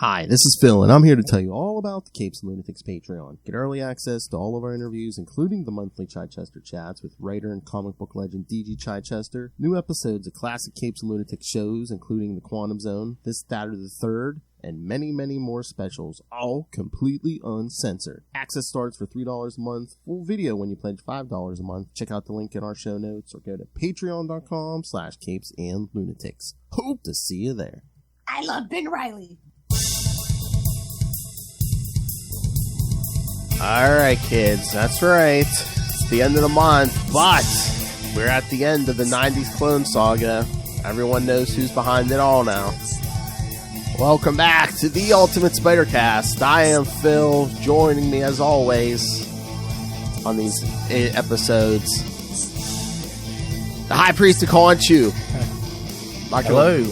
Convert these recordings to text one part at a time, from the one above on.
Hi, this is Phil, and I'm here to tell you all about the Capes and Lunatics Patreon. Get early access to all of our interviews, including the monthly Chichester chats with writer and comic book legend D.G. Chichester, new episodes of classic Capes and Lunatics shows, including The Quantum Zone, This, That, or the Third, and many, many more specials, all completely uncensored. Access starts for $3 a month, full video when you pledge $5 a month. Check out the link in our show notes, or go to patreon.com/CapesandLunatics. Hope to see you there. I love Ben Reilly. Alright, kids, that's right. It's the end of the month, but we're at the end of the 90s Clone Saga. Everyone knows who's behind it all now. Welcome back to the Ultimate Spider-Cast. I am Phil, joining me as always on these episodes, the High Priest of Conchu. Hello.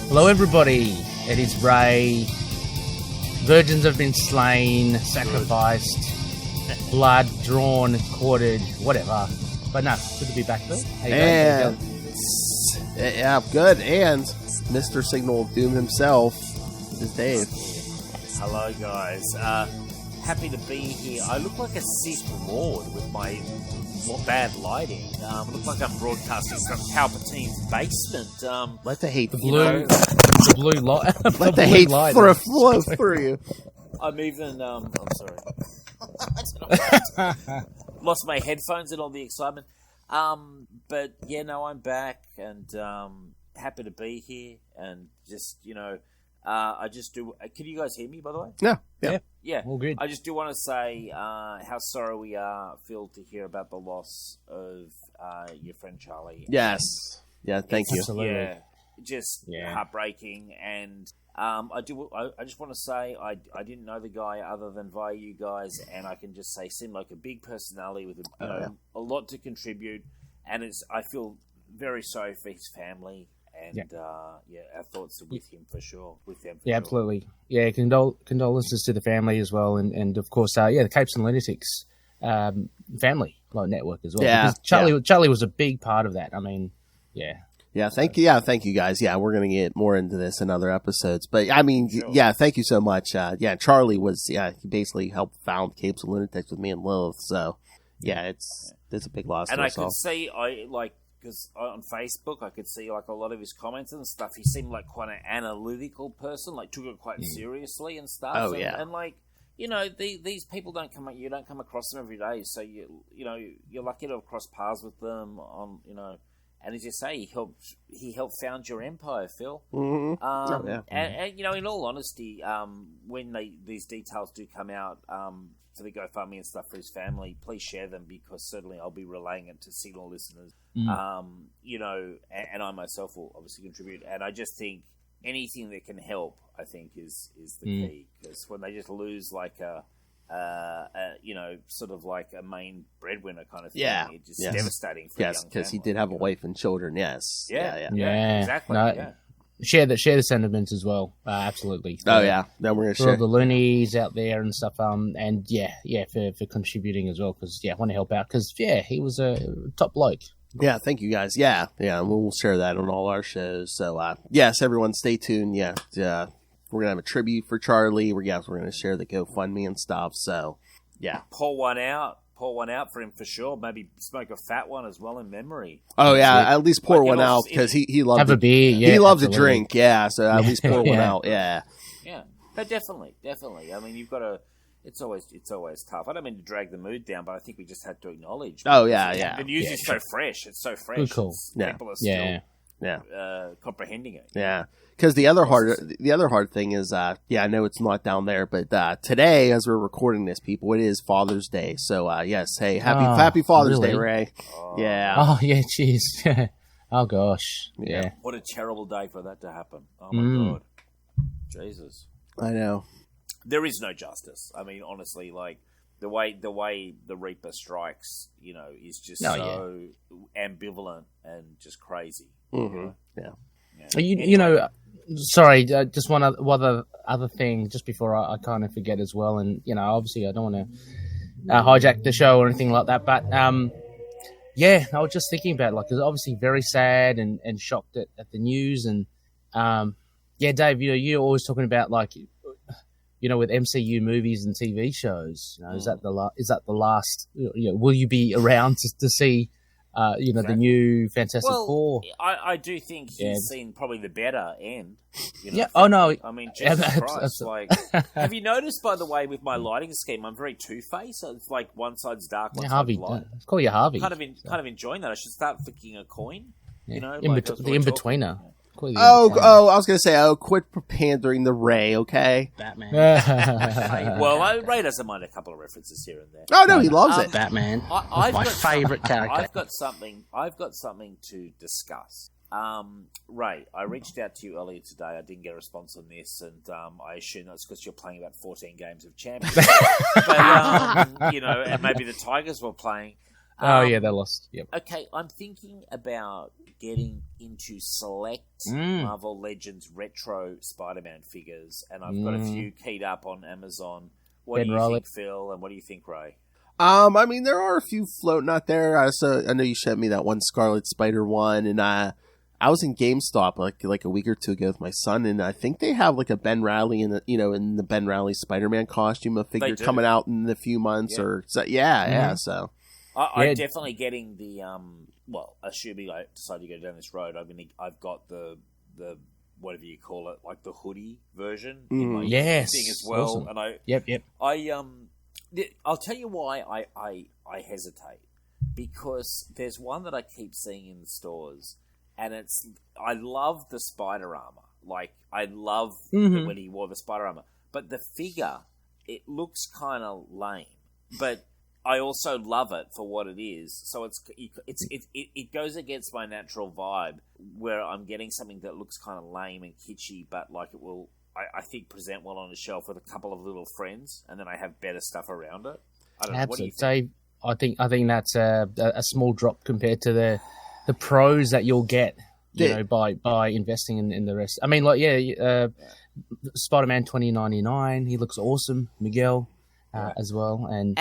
Hello, everybody. It is Rey. Virgins have been slain, sacrificed, blood drawn, quartered, whatever. But no, good to be back, Phil. How you going? Yeah, good. And Mr. Signal of Doom himself is Dave. Hello, guys. Happy to be here. I look like a Sith Lord with my bad lighting. I look like I'm broadcasting from Palpatine's basement. Let the hate blue light. Let the hate flow through you. I'm even. I'm sorry. Lost my headphones and all the excitement. But yeah, no, I'm back and happy to be here. And just I just do. Can you guys hear me? By the way. Yeah. All good. I just do want to say how sorry we are, Phil, to hear about the loss of your friend Charlie. Yes. Yeah. Thank you. Absolutely. Yeah. Just heartbreaking, and I just want to say I didn't know the guy other than via you guys, and I can just say seemed like a big personality with a lot to contribute, and I feel very sorry for his family, and our thoughts are with him for sure. With them, absolutely. Yeah, condolences to the family as well, and of course, the Capes and Lunatics family network as well. Yeah, Charlie was a big part of that. I mean, thank you guys. Yeah, we're gonna get more into this in other episodes, but I mean, sure. Thank you so much. Charlie was, he basically helped found Capes and Lunatics with me and Lilith. So, it's a big loss. And I could see, because on Facebook, I could see like a lot of his comments and stuff. He seemed like quite an analytical person, like took it quite seriously and stuff. Oh, and like. These people you don't come across them every day, so you're lucky to have crossed paths with them on, and as you say, he helped found your empire, Phil. Mm-hmm. And in all honesty, when these details do come out for the GoFundMe and stuff for his family, please share them, because certainly I'll be relaying it to Signal listeners. And I myself will obviously contribute, and I just think anything that can help, I think, is the key, because when they just lose like sort of like a main breadwinner kind of thing, it's just devastating for a young family. Because he did have a wife and children. Yes. Yeah, exactly. Share the sentiments as well. Absolutely. Then we're gonna share all the loonies out there and stuff. And for contributing as well, because I want to help out, because he was a top bloke. Yeah, thank you guys. Yeah, and we'll share that on all our shows. So, yes, everyone, stay tuned. We're gonna have a tribute for Charlie. We're gonna share the GoFundMe and stuff. So, pour one out for him for sure. Maybe smoke a fat one as well in memory. Oh yeah, at least pour one out, because he loved a beer. Yeah, he loved to drink. Yeah, so at least pour one out. Yeah. Yeah, but definitely. I mean, you've got to. It's always tough. I don't mean to drag the mood down, but I think we just had to acknowledge. Oh yeah. The news is so fresh. It's so fresh. Cool. People are still comprehending it. Yeah. Because the other hard thing is, I know it's not down there, but today, as we're recording this, people, it is Father's Day. So yes, hey, happy Father's Day, Ray. Yeah. Oh yeah, jeez. Oh gosh. Yeah. What a terrible day for that to happen. Oh my God. Jesus. I know. There is no justice. I mean, honestly, like the way the Reaper strikes, is just so ambivalent and just crazy. Mm-hmm. Yeah. Sorry, just one other thing, just before I kind of forget as well. And obviously, I don't want to hijack the show or anything like that. But I was just thinking about it's obviously very sad and shocked at the news, and Yeah, Dave, you're always talking about like, with MCU movies and TV shows. Is that the last? Will you be around to see? Exactly. The new Fantastic Four. I do think he's seen probably the better end. Oh no. I mean, Jesus Christ! Like, have you noticed, by the way, with my lighting scheme, I'm very two-faced. So it's like one side's dark, one side's light. Call you Harvey. Kind of enjoying that. I should start flicking a coin. The in-betweener. I was going to say, quit pandering the Ray, okay? Batman. Well, Ray doesn't mind a couple of references here and there. Oh, no, he loves it. Batman. I've my favourite character. I've got something to discuss. Ray, I reached out to you earlier today. I didn't get a response on this, and I assume that's because you're playing about 14 games of Champions. But, and maybe the Tigers were playing. They lost. Yep. Okay, I'm thinking about getting into select Marvel Legends retro Spider-Man figures, and I've got a few keyed up on Amazon. What do you think, Phil, and what do you think, Ray? I mean, there are a few floating out there. I know you sent me that one Scarlet Spider one, and I was in GameStop like a week or two ago with my son, and I think they have like a Ben Reilly in the Ben Reilly Spider-Man costume, a figure coming out in a few months, so. I'm definitely getting the assuming I decide to go down this road, I've got the whatever you call it, like the hoodie version in my thing as well. Awesome. And yep. I'll tell you why I hesitate, because there's one that I keep seeing in the stores, and I love the spider armor. Like, I love when he wore the spider armor, but the figure, it looks kind of lame, but I also love it for what it is. So it goes against my natural vibe, where I'm getting something that looks kind of lame and kitschy, but like it will, I think, present well on the shelf with a couple of little friends, and then I have better stuff around it. I don't know. What do you think? Dave, I think that's a small drop compared to the pros that you'll get, by investing in the rest. I mean, Spider-Man 2099, he looks awesome. Miguel. As well, and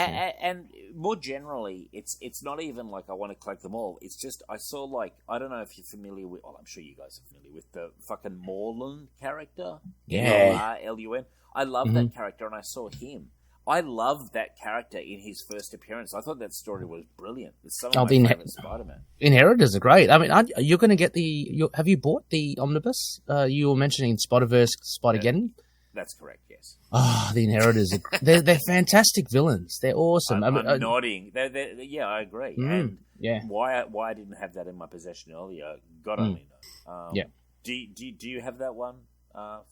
more generally, it's not even like I want to collect them all. It's just I saw, like, I don't know if you're familiar with. Well, I'm sure you guys are familiar with the fucking Morlun character. Yeah, Lun. I love that character, and I saw him. I loved that character in his first appearance. I thought that story was brilliant. It's some of my favorite Spider-Man. Inheritors are great. I mean, you're going to get have you bought the omnibus? You were mentioning Spider-Verse, Spider-Geddon. That's correct, yes. The Inheritors, they're fantastic villains. They're awesome. I'm nodding. I agree. And why I didn't have that in my possession earlier, God only knows. Do you have that one,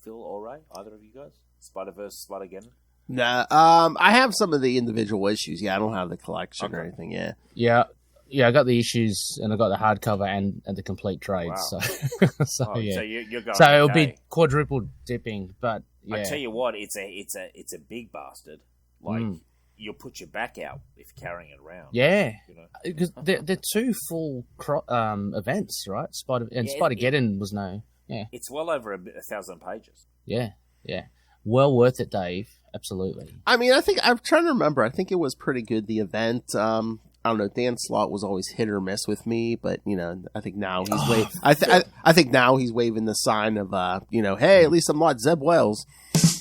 Phil or Ray? Either of you guys? Spider-Verse, Spider-Geddon? Nah, I have some of the individual issues. Yeah, I don't have the collection or anything. Yeah. I got the issues, and I got the hardcover and the complete trade. Wow. So you're going. So it'll be quadruple dipping, but yeah. I tell you what, it's a big bastard. Like you'll put your back out if carrying it around. Yeah, because they're two full events, right? Spider-Geddon was no. Yeah, it's well over 1,000 pages. Yeah, well worth it, Dave. Absolutely. I mean, I'm trying to remember. I think it was pretty good. The event. I don't know. Dan Slott was always hit or miss with me, but I think now he's I think now he's waving the sign of hey, at least I'm not Zeb Wells.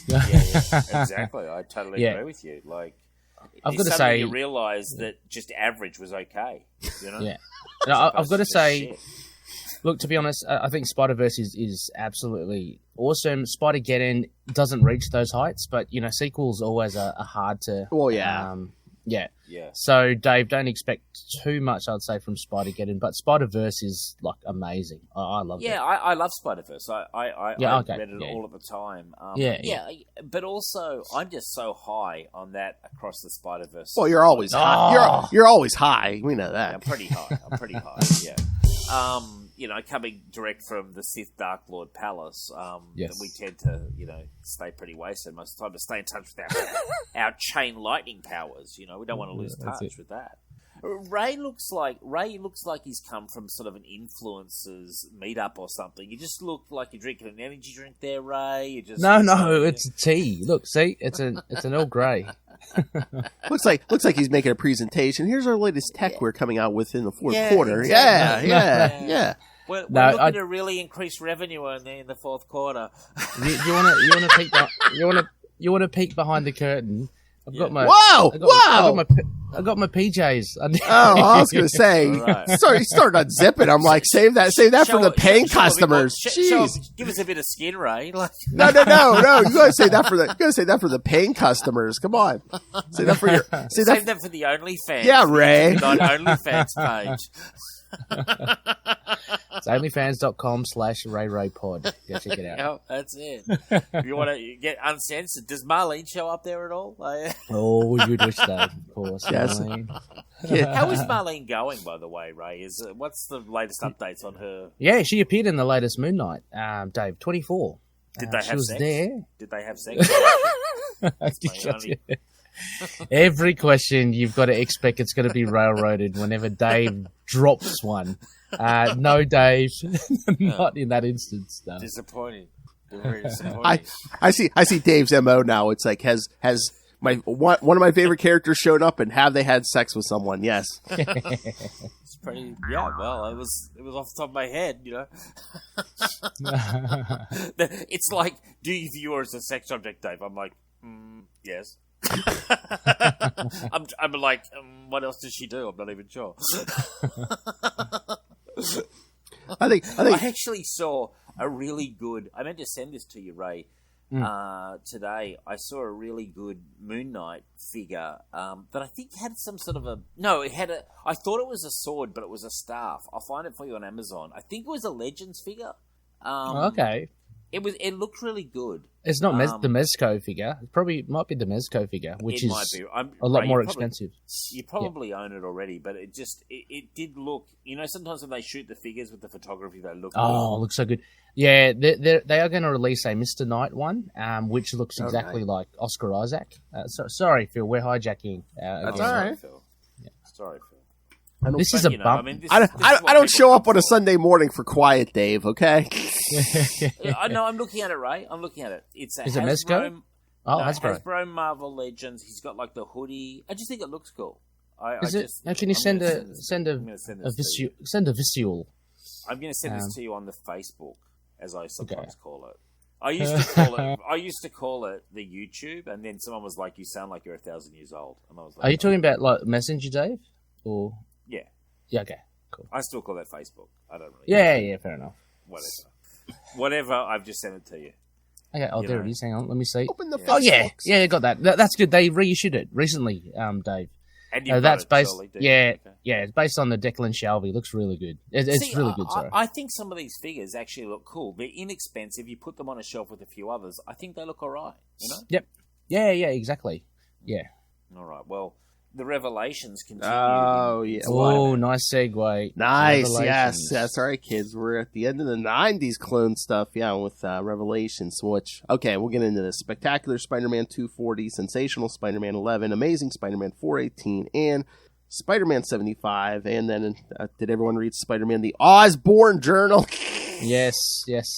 Yeah, exactly. I totally agree with you. Like, I've got to say, you realise that just average was okay. Yeah. No, I've got to say, shit. Look, to be honest, I think Spider-Verse is absolutely awesome. Spider-Geddon doesn't reach those heights, but sequels always are hard to. Well, yeah. Yeah. So, Dave, don't expect too much, I'd say, from Spider-Geddon, but Spider-Verse is, like, amazing. I love it. Yeah, I love Spider-Verse. I read it all of the time. But also, I'm just so high on that Across the Spider-Verse. Well, you're always high. You're always high. We know that. Yeah, I'm pretty high, yeah. Coming direct from the Sith Dark Lord Palace, we tend to, stay pretty wasted most of the time to stay in touch with our chain lightning powers. We don't want to lose touch with that. Ray looks like he's come from sort of an influencers meetup or something. You just look like you're drinking an energy drink there, Ray. You just no, it's tea. Look, see, it's an Earl Grey. looks like he's making a presentation. Here's our latest tech we're coming out with in the fourth quarter. Yeah. We're No, looking to really increase revenue in the fourth quarter. You want to peek behind the curtain? I've got my Whoa! I got my PJs. I was gonna say, Right. start unzipping. I'm like, save that for the paying customers. Jeez. Give us a bit of skin, Ray. Like, No. You gotta say that for the paying customers. Come on. Say that for your. save that for the OnlyFans. Yeah, Ray. On OnlyFans page. It's onlyfans.com/RayRayPod. Go check it out. Yep, that's it. If you want to get uncensored, does Marlene show up there at all? Oh, we would wish that, of course. Yes. Marlene. How is Marlene going, by the way, Ray? What's the latest updates on her? Yeah, she appeared in the latest Moon Knight, Dave, 24. Did they have she was sex? There. Did they have sex? Every question you've got to expect it's going to be railroaded whenever Dave drops one. No, Dave, not in that instance. No. Disappointing. Very disappointing. I see Dave's MO now. It's like has one of my favorite characters showed up and have they had sex with someone? Yes. It's pretty. Yeah. Well, it was off the top of my head. It's like, do you view her as a sex object, Dave? I'm like, yes. I'm like, what else does she do? I'm not even sure. I actually saw a really good. I meant to send this to you, Ray. Today, I saw a really good Moon Knight figure that I think had some sort of a. No, it had a. I thought it was a sword, but it was a staff. I'll find it for you on Amazon. I think it was a Legends figure. Okay. It looked really good. It's not the Mezco figure. It probably might be the Mezco figure, which is a lot more expensive. You probably own it already, but it did look. Sometimes when they shoot the figures with the photography, they look. Oh, it looks so good. Yeah, they are going to release a Mr. Knight one, which looks exactly like Oscar Isaac. Sorry, Phil, we're hijacking. That's all right. Phil. Yeah. Sorry, Phil. This is a bump. I don't show up on a Sunday morning for quiet, Dave. Okay. I know. I'm looking at it, Ray. I'm looking at it. It's a Is it Hasbro. Mezco? Oh, Hasbro. Hasbro Marvel Legends. He's got like the hoodie. I just think it looks cool. Can you send a visual? I'm going to send this to you on the Facebook, as I sometimes call it. I used to call it the YouTube, and then someone was like, "You sound like you're 1,000 years old." And I was like, "Are you talking about like Messenger, Dave?" Or yeah, okay, cool. I still call that Facebook. I don't really. Yeah, fair enough. Whatever. I've just sent it to you. Okay, there it is. Hang on, let me see. Open the yeah, got that. That's good. They reissued it recently, Dave. And that's based. Surely, it's based on the Declan Shalvey. Looks really good. It's really good. Sorry. I think some of these figures actually look cool. They're inexpensive. You put them on a shelf with a few others. I think they look all right. Yep. Yeah. Exactly. Yeah. All right. Well, the Revelations continue. Oh yeah. Oh, nice segue. Nice. Yes. That's all right, kids. We're at the end of the '90s clone stuff. Yeah, with Revelations. Which we'll get into this. Spectacular Spider-Man 240, Sensational Spider-Man 11, Amazing Spider-Man 418, and Spider-Man 75. And then did everyone read Spider-Man the Osborn Journal? Yes,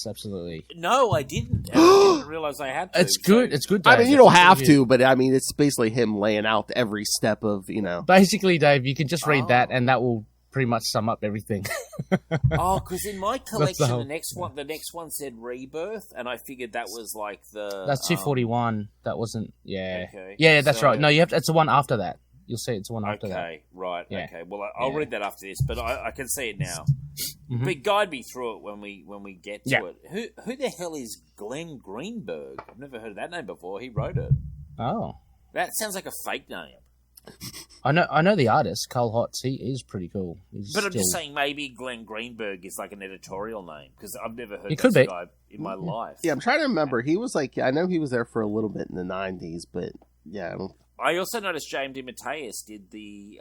absolutely. No, I didn't. I didn't realize I had to. It's good. It's good, Dave. I mean, you don't have to, but I mean, it's basically him laying out every step of, Basically, Dave, you can just read that, and that will pretty much sum up everything. Because in my collection, the next one said Rebirth, and I figured that was like the. That's 241. That wasn't. Yeah. Okay. Yeah, that's right. No, you have to. It's the one after that. You'll see it's the one after that. Okay, right. Yeah. Okay. Well, I'll read that after this, but I can see it now. Mm-hmm. But guide me through it when we get to it. Who the hell is Glenn Greenberg? I've never heard of that name before. He wrote it. Oh, that sounds like a fake name. I know the artist, Carl Hotz. He is pretty cool. I'm just saying maybe Glenn Greenberg is like an editorial name because I've never heard this guy in my life. Yeah, I'm trying to remember. He was like, I know he was there for a little bit in the '90s, but yeah. I also noticed James DeMatteis did the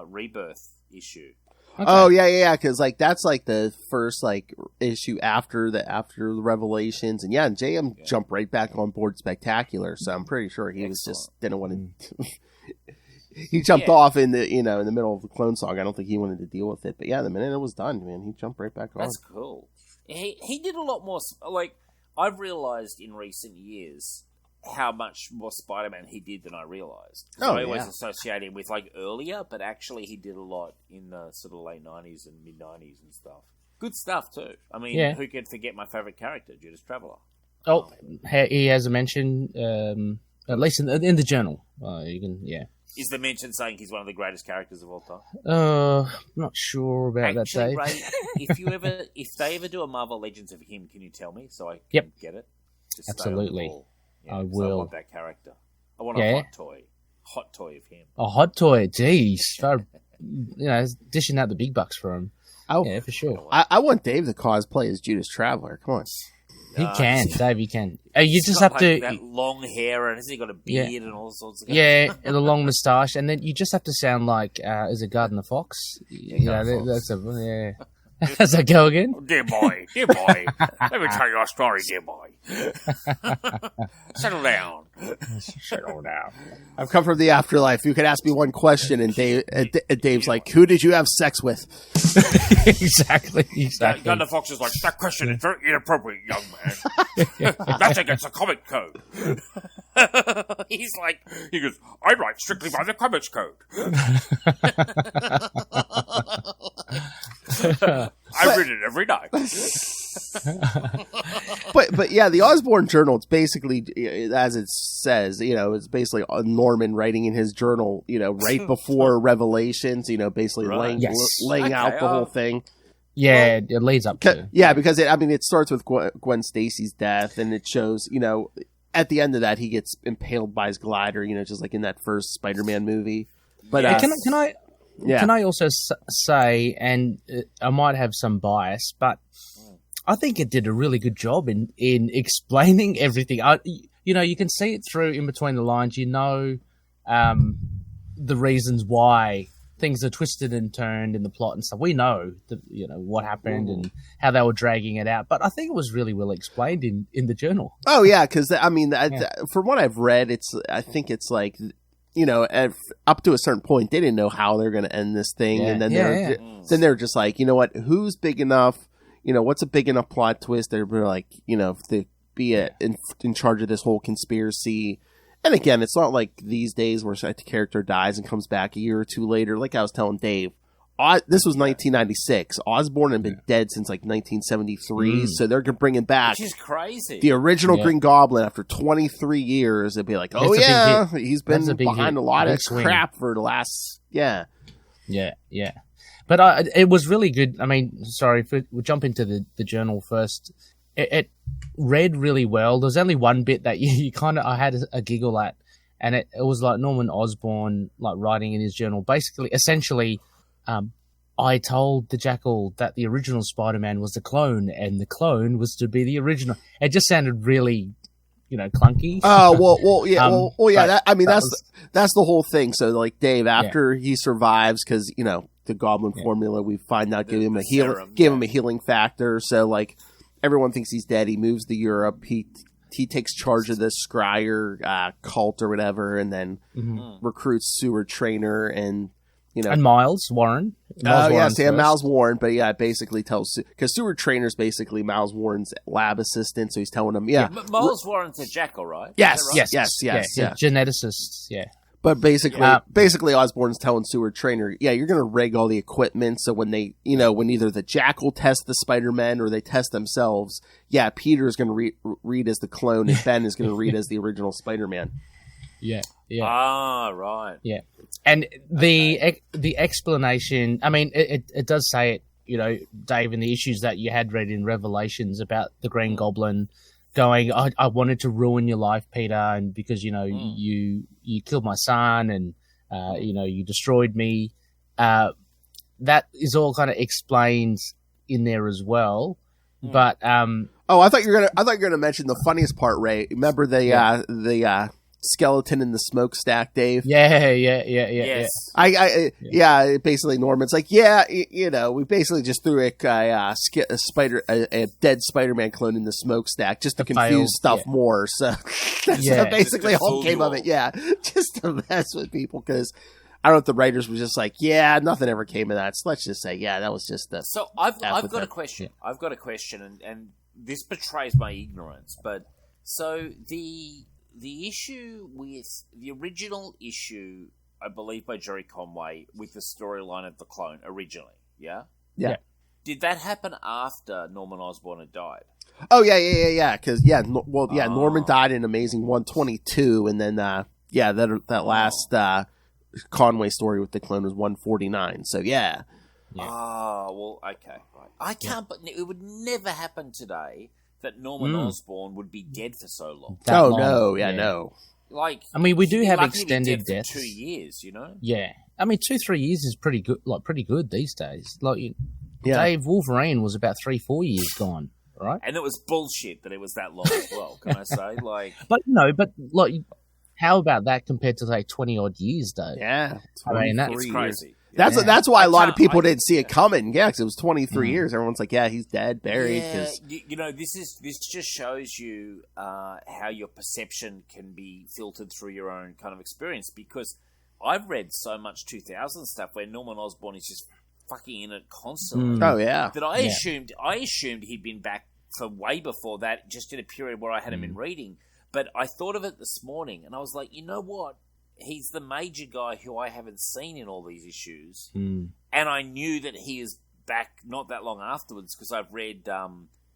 Rebirth issue. Okay. Oh yeah, because like that's like the first like issue after the Revelations, and JM jumped right back on board Spectacular, so I'm pretty sure he was just didn't want to. He jumped off in the in the middle of the Clone Saga. I don't think he wanted to deal with it, but the minute it was done, man, he jumped right back on. That's cool. He did a lot more. Like I've realized in recent years how much more Spider-Man he did than I realized. I always associate him with like earlier, but actually he did a lot in the sort of late 90s and mid 90s and stuff. Good stuff too. I mean, who could forget my favorite character, Judas Traveler? Oh, he has a mention, at least in the journal. You can, Is the mention saying he's one of the greatest characters of all time? I'm not sure about that, Dave. Ray, if they ever do a Marvel Legends of him, can you tell me so I can get it? Just absolutely. Yeah, I will. I want that character. I want a hot toy of him. A hot toy, geez. Dishing out the big bucks for him. Oh, yeah, for sure. I want Dave to cosplay as Judas Traveler. Come on. He can, Dave. He can. You just have to that long hair, and hasn't he got a beard and all sorts of? Yeah, and the long moustache, and then you just have to sound like is it Gardner Fox? That's How's that go again? Dear boy, let me tell you a story, dear boy. Settle down. I've come from the afterlife. You could ask me one question, and Dave's like, "Who did you have sex with?" Exactly. Gardner Fox is like, that question is very inappropriate, young man. That's against the comic code. He goes, I write strictly by the comics code. I read it every night. but yeah, the Osborn Journal, it's basically, as it says, it's basically Norman writing in his journal, right before Revelations, basically laying out the whole thing. Yeah, it leads up to. Yeah, because it starts with Gwen Stacy's death, and it shows, at the end of that, he gets impaled by his glider, just like in that first Spider-Man movie. But can I also say, and I might have some bias, but I think it did a really good job in explaining everything. You can see it through in between the lines. The reasons why things are twisted and turned in the plot and stuff. We know what happened and how they were dragging it out, but I think it was really well explained in the journal. Oh yeah, because from what I've read, I think it's like, up to a certain point, they didn't know how they're going to end this thing, and then they're just like, you know what, who's big enough? What's a big enough plot twist? They're like, to be in charge of this whole conspiracy. And again, it's not like these days where a character dies and comes back a year or two later. Like I was telling Dave, this was 1996. Osborn had been dead since like 1973, so they're bringing back, which is crazy, the original Green Goblin after 23 years. It'd be like, he's been behind a lot of crap for the last, Yeah. But it was really good. I mean, sorry, we'll jump into the journal first. It read really well. There was only one bit that you kind of, I had a giggle at, and it was like Norman Osborn, like writing in his journal, essentially, I told the Jackal that the original Spider-Man was the clone, and the clone was to be the original. It just sounded really, clunky. Oh, that's the whole thing. So, like, Dave, after he survives, because the Goblin formula, we find out gave him a healing factor. So, like, everyone thinks he's dead. He moves to Europe. He takes charge of the Scryer cult or whatever, and then recruits Sewer Trainer and Miles Warren. Miles Warren. But basically tells, because Sewer Trainer's basically Miles Warren's lab assistant, so he's telling him, but Miles Warren's a Jackal, right? Yes, right? yes. Geneticists, But basically, Osborn's telling Sewer Trainer, you're going to rig all the equipment, so when they, when either the Jackal tests the Spider-Man or they test themselves, Peter's going to read as the clone, and Ben is going to read as the original Spider-Man. Yeah. Ah, right. Yeah. And the explanation, I mean, it does say it, Dave, in the issues that you had read in Revelations about the Green Goblin going, I wanted to ruin your life, Peter, and because, you killed my son and, you destroyed me. That is all kind of explained in there as well. But, I thought you were gonna mention the funniest part, Ray. Remember the skeleton in the smokestack, Dave? Yeah. Yes. Basically Norman's like, we basically just threw a dead Spider-Man clone in the smokestack just to confuse stuff more. So that's basically all came of it. Yeah, just to mess with people, because I don't know if the writers were just like, nothing ever came of that. So let's just say, that was just the. So I've got a question. I've got a question, and this betrays my ignorance. But so the issue with the original issue, I believe, by Jerry Conway with the storyline of the clone originally, yeah? Did that happen after Norman Osborn had died? Oh yeah. Because Norman died in Amazing 122, and then that last Conway story with the clone was 149. So yeah. Oh well, okay, right. I can't. But it would never happen today that Norman Osborn would be dead for so long. No. Like, I mean, we do have lucky extended to be dead deaths. For 2 years, you know. Yeah, I mean, 2-3 years is pretty good. Like, pretty good these days. Like, Dave Wolverine was about 3-4 years gone, right? And it was bullshit that it was that long as well. Can I say, like, but how about that compared to like 20 odd years, though? Yeah, I mean, that's crazy. That's why a lot of people didn't see it coming. Yeah, because it was 23 years. Everyone's like, "Yeah, he's dead, buried." Yeah, this just shows you how your perception can be filtered through your own kind of experience. Because I've read so much 2000 stuff where Norman Osborn is just fucking in it constantly. Oh yeah, that I assumed he'd been back for way before that, just in a period where I hadn't been reading. But I thought of it this morning, and I was like, you know what? He's the major guy who I haven't seen in all these issues. And I knew that he is back not that long afterwards because I've read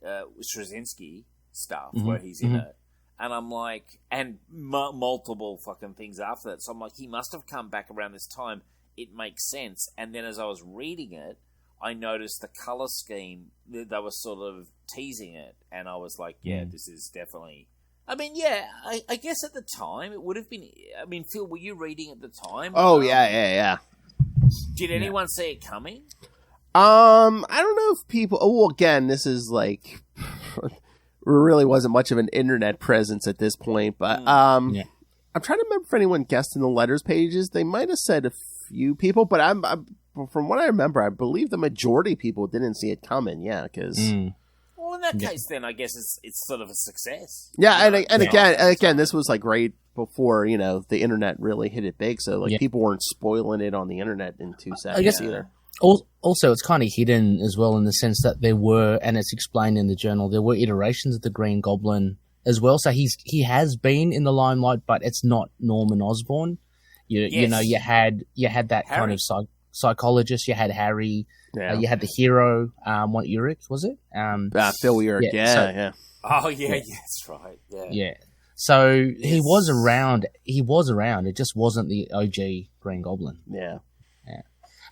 Straczynski stuff where he's in it. And I'm like, and multiple fucking things after that. So I'm like, he must have come back around this time. It makes sense. And then as I was reading it, I noticed the color scheme. They were sort of teasing it. And I was like, yeah, this is definitely... I mean, yeah, I guess at the time it would have been... I mean, Phil, were you reading at the time? Oh, yeah. Did anyone see it coming? I don't know if people... Oh, well, again, this is like... there really wasn't much of an internet presence at this point, but I'm trying to remember if anyone guessed in the letters pages. They might have said a few people, but I'm from what I remember, I believe the majority of people didn't see it coming, because... Well, in that case, then I guess it's sort of a success. Yeah, and again, this was like right before the internet really hit it big, so people weren't spoiling it on the internet in 2 seconds I guess either. Also, it's kind of hidden as well in the sense that there were, and it's explained in the journal, there were iterations of the Green Goblin as well. So he has been in the limelight, but it's not Norman Osborn. You know, you had that Harry. kind of psychologist. You had Harry. Yeah. You had the hero, what Urich, was it? Phil Urich, yeah. Oh, yeah, that's right. Yeah. So he was around. It just wasn't the OG Green Goblin. Yeah.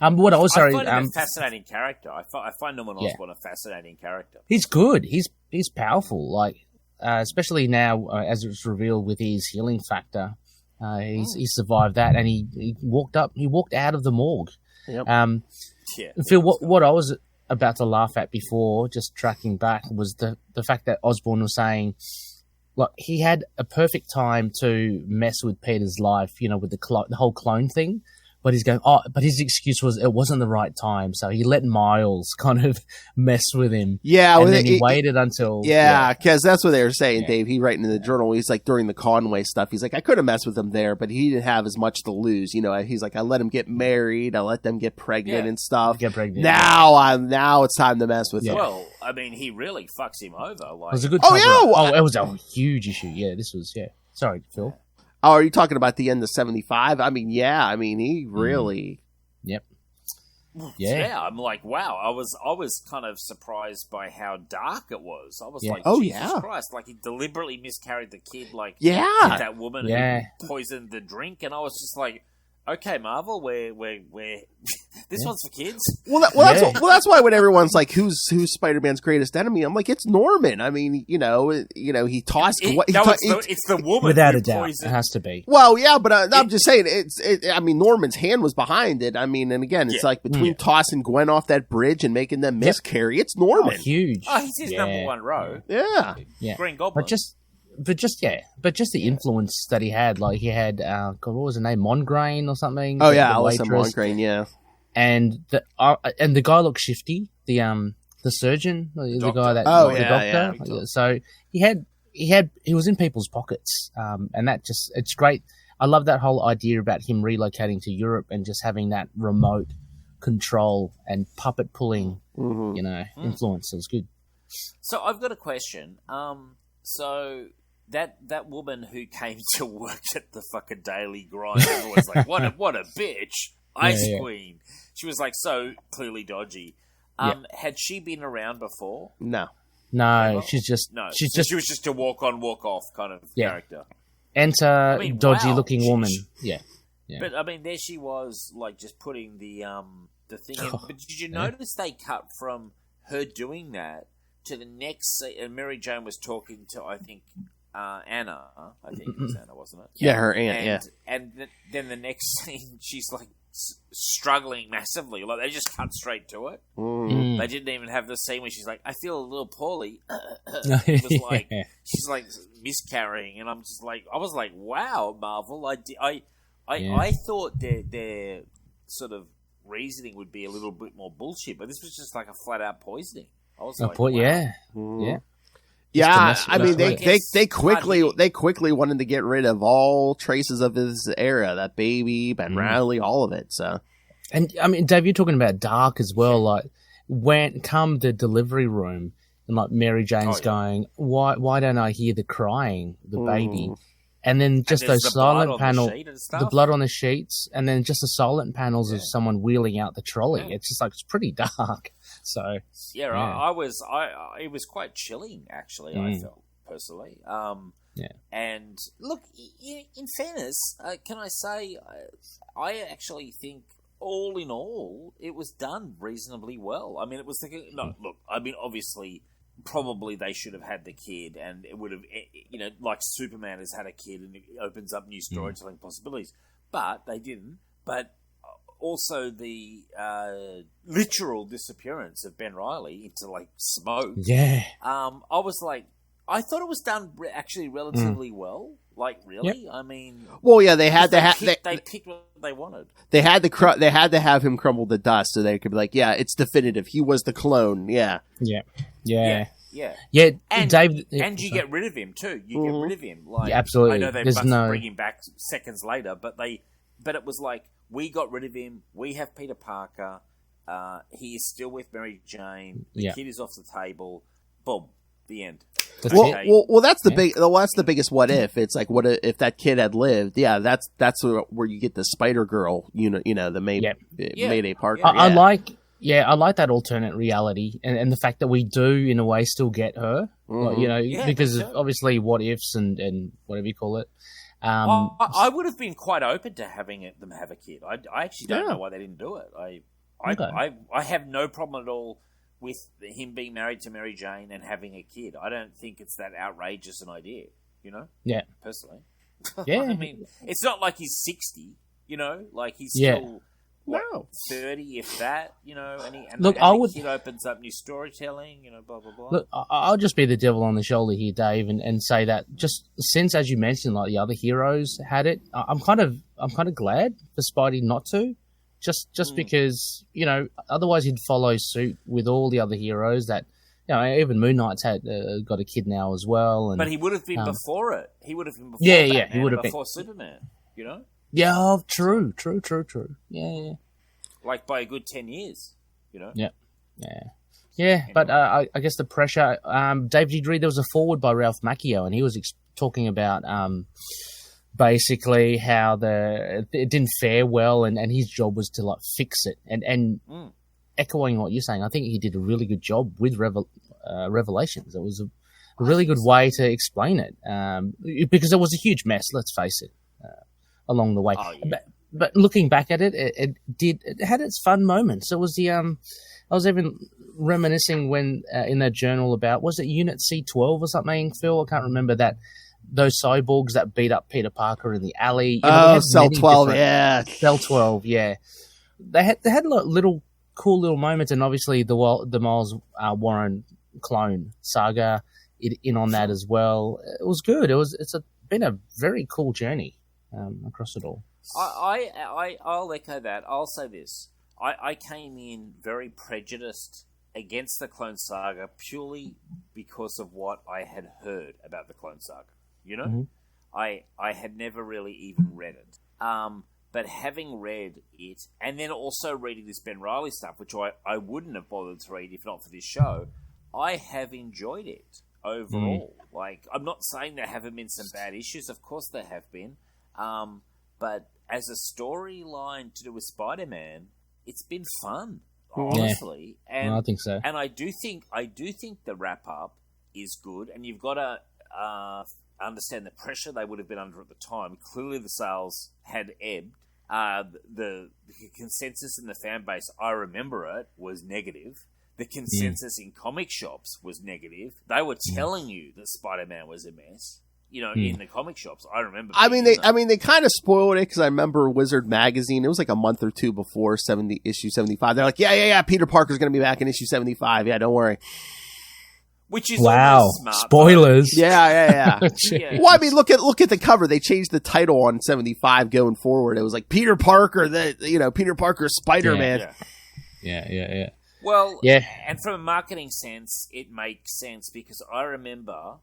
What also... I find him a fascinating character. I find Norman Osborn a fascinating character. He's good. He's powerful. Like, especially now, as it's revealed with his healing factor, he survived that, and he walked out of the morgue. Yep. Phil, what I was about to laugh at before, just tracking back, was the fact that Osborn was saying, like, he had a perfect time to mess with Peter's life, with the whole clone thing. But he's going, but his excuse was it wasn't the right time. So he let Miles kind of mess with him. Yeah. And then he waited until... Yeah, because that's what they were saying, Dave. He writing in the journal, he's like, during the Conway stuff, he's like, I could have messed with him there, but he didn't have as much to lose. He's like, I let him get married. I let them get pregnant and stuff. Now it's time to mess with him. Well, I mean, he really fucks him over. Like... It was a good time. It was a huge issue. Yeah, this was, Sorry, Phil. Oh, are you talking about the end of 75? I mean, he really... Yep. Yeah, I'm like, wow. I was kind of surprised by how dark it was. I was like, Jesus Christ. Like, he deliberately miscarried the kid, that woman who poisoned the drink, and I was just like, okay, Marvel, we're this one's for kids. That's why when everyone's like, "Who's Spider-Man's greatest enemy?" I'm like, it's Norman. I mean, he tossed. It's the woman without a doubt. It has to be. Well, yeah, but I'm just saying, I mean, Norman's hand was behind it. I mean, and again, it's like between tossing Gwen off that bridge and making them miscarry, it's Norman. Oh, huge. Oh, he's his number one row. Yeah. Green Goblin. But just the influence that he had, like he had, what was her name, Mongrain or something? Oh yeah, Alyssa Mongrain, yeah. And the guy looked shifty. The surgeon, the guy that the doctor. Yeah. So he was in people's pockets, and that it's great. I love that whole idea about him relocating to Europe and just having that remote control and puppet pulling, influence. It was good. So I've got a question. So that woman who came to work at the fucking Daily Grind, everyone's like, what a bitch, Ice Queen. She was like so clearly dodgy. Had she been around before? No. No, she was just a walk on, walk off kind of character. Enter dodgy looking woman. Yeah. But I mean, there she was, like just putting the thing in. But did you notice they cut from her doing that to the next scene? And Mary Jane was talking to, I think, Anna. I think it was Anna, wasn't it? Yeah, her aunt. And then the next scene, she's like struggling massively. Like they just cut straight to it. They didn't even have the scene where she's like, "I feel a little poorly." It was like she's like miscarrying, and I was like, "Wow, Marvel!" I thought their sort of reasoning would be a little bit more bullshit, but this was just like a flat out poisoning. I was like, wow. Yeah, I mean they quickly wanted to get rid of all traces of his era, that baby, Ben Reilly, all of it. So, and I mean, Dave, you're talking about dark as well. Like when come the delivery room, and like Mary Jane's going, why don't I hear the crying, the baby? And then just those silent panels, the blood on the sheets, and then just the silent panels of someone wheeling out the trolley. Yeah. It's just like, it's pretty dark. So it was quite chilling, actually, I felt, personally. And look, in fairness, can I say, I actually think, all in all, it was done reasonably well. I mean, it was thinking, obviously, probably they should have had the kid, and it would have, like Superman has had a kid, and it opens up new storytelling possibilities. But they didn't. But also the literal disappearance of Ben Reilly into like smoke. Yeah. I was like, I thought it was done actually relatively well. Like, really? Yep. I mean, well, yeah, they picked what they wanted. They had to have him crumble to dust so they could be like, yeah, it's definitive. He was the clone. Yeah. Yeah. And Dave, and you get rid of him too. You get rid of him. Like, absolutely. I know they must bring him back seconds later, but it was like, we got rid of him. We have Peter Parker. He is still with Mary Jane. The kid is off the table. Boom. The end. Well, that's the biggest what if. It's like, what if that kid had lived? Yeah, that's where you get the Spider Girl. The Mayday Parker. I like that alternate reality, and the fact that we do in a way still get her. Because of obviously what ifs and whatever you call it. I would have been quite open to having them have a kid. I actually don't know why they didn't do it. I have no problem at all with him being married to Mary Jane and having a kid. I don't think it's that outrageous an idea, Yeah. Personally. Yeah. I mean, it's not like he's 60, like he's still 30, if that, and the kid opens up new storytelling, blah, blah, blah. Look, I'll just be the devil on the shoulder here, Dave, and say that just since, as you mentioned, like the other heroes had it, I'm kind of glad for Spidey not to. Just because, otherwise he'd follow suit with all the other heroes that, even Moon Knight's got a kid now as well. But he would have been before it. He would have been before Batman, he would have before Superman, Yeah, true. Yeah. Like by a good 10 years, Yeah, but I guess the pressure... Dave, did you read there was a foreword by Ralph Macchio, and he was talking about... basically how it didn't fare well, and his job was to like fix it, and echoing what you're saying, I think he did a really good job with Revelations. It was a really good way to explain it, because it was a huge mess, let's face it, along the way. But looking back at it, it had its fun moments. It was I was even reminiscing when in that journal about, was it Unit C12 or something, Phil? I can't remember that. Those cyborgs that beat up Peter Parker in the alley. Cell 12, yeah. Cell 12, yeah. They had little cool little moments, and obviously the Miles Warren Clone Saga in on that as well. It was good. It's been a very cool journey across it all. I'll echo that. I'll say this. I came in very prejudiced against the Clone Saga purely because of what I had heard about the Clone Saga. I had never really even read it. But having read it, and then also reading this Ben Reilly stuff, which I wouldn't have bothered to read if not for this show, I have enjoyed it overall. Like, I'm not saying there haven't been some bad issues. Of course there have been. But as a storyline to do with Spider-Man, it's been fun. honestly. And I think so. And I do think the wrap up is good, and you've got to understand the pressure they would have been under at the time. Clearly, the sales had ebbed. The consensus in the fan base, I remember it, was negative. The consensus in comic shops was negative. They were telling you that Spider-Man was a mess. In the comic shops, I remember. They kind of spoiled it because I remember Wizard magazine. It was like a month or two before issue 75. They're like, yeah, Peter Parker's going to be back in issue 75. Yeah, don't worry. Which is smart, spoilers. Yeah. Well, I mean, look at the cover. They changed the title on 75 going forward. It was like Peter Parker, Peter Parker Spider-Man. Yeah. Well, and from a marketing sense, it makes sense because I remember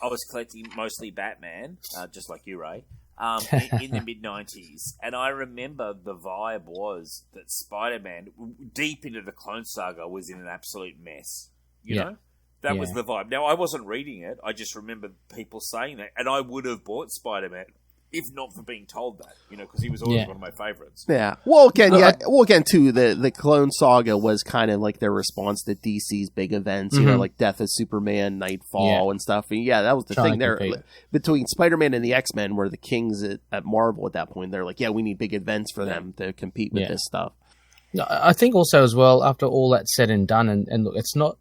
I was collecting mostly Batman, just like you, Ray, in the mid-90s. And I remember the vibe was that Spider-Man, deep into the Clone Saga, was in an absolute mess. You know? That was the vibe. Now, I wasn't reading it. I just remember people saying that. And I would have bought Spider-Man if not for being told that, because he was always one of my favorites. Yeah. Well, again, too, the Clone Saga was kind of like their response to DC's big events, like Death of Superman, Nightfall, and stuff. And that was the thing there. Between Spider-Man and the X-Men were the kings at Marvel at that point. They're like, we need big events for them to compete with this stuff. I think also as well, after all that's said and done, and look, it's not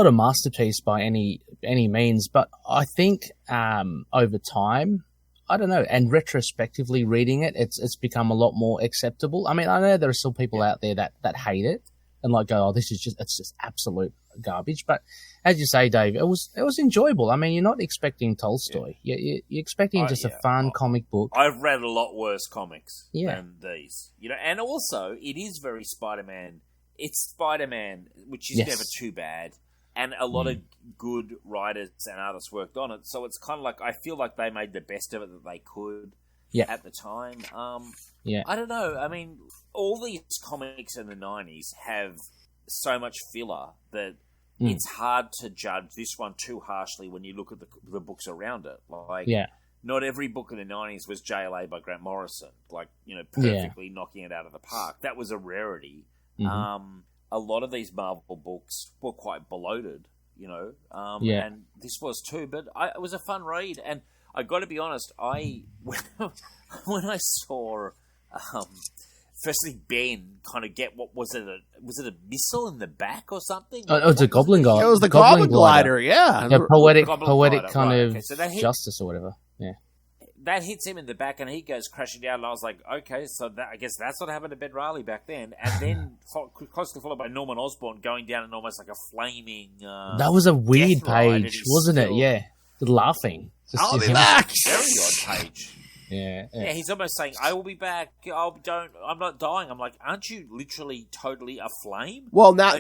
a masterpiece by any means, but I think over time, I don't know, and retrospectively reading it, it's become a lot more acceptable. I mean, I know there are still people out there that hate it and like go, it's just absolute garbage. But as you say, Dave, it was enjoyable. I mean, you're not expecting Tolstoy. You're expecting just a fun comic book. I've read a lot worse comics than these, and also it is very Spider-Man. It's Spider-Man, which is never too bad. And a lot of good writers and artists worked on it. So it's kind of like, I feel like they made the best of it that they could at the time. I don't know. I mean, all these comics in the 90s have so much filler that it's hard to judge this one too harshly when you look at the books around it. Like, not every book in the 90s was JLA by Grant Morrison. Like, perfectly knocking it out of the park. That was a rarity. A lot of these Marvel books were quite bloated, and this was too. But it was a fun read, and I got to be honest, when I saw, firstly Ben kind of get what was it a missile in the back or something? Oh, it's a goblin guy. It was the goblin glider, poetic kind of justice or whatever. Yeah. That hits him in the back, and he goes crashing down. And I was like, okay, so I guess that's what happened to Ben Reilly back then. And then closely followed by Norman Osborn going down in almost like a flaming. That was a weird page, wasn't it? Yeah, laughing. I'll be back. Very odd page. Yeah, he's almost saying, "I will be back. I'm not dying." I'm like, "Aren't you literally totally aflame?" Well, now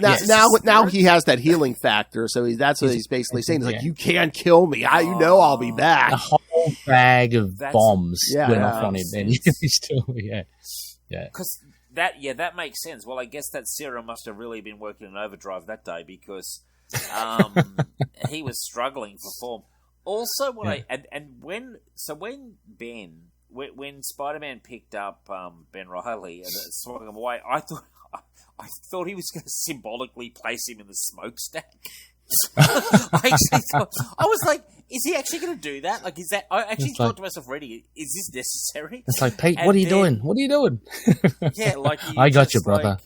he has that healing factor, so that's what he's basically saying. He's like, "You can't kill me. I'll be back." A whole bag of bombs went off on him, and he's still Because that makes sense. Well, I guess that serum must have really been working in overdrive that day because he was struggling for form. Also, when Spider-Man picked up Ben Reilly and swung him away, I thought he was going to symbolically place him in the smokestack. I was like, is he actually going to do that? Like, is that? I actually thought to myself, "Ready? Is this necessary?" It's like, Pete, what are you doing? What are you doing? Yeah, like I got you, brother.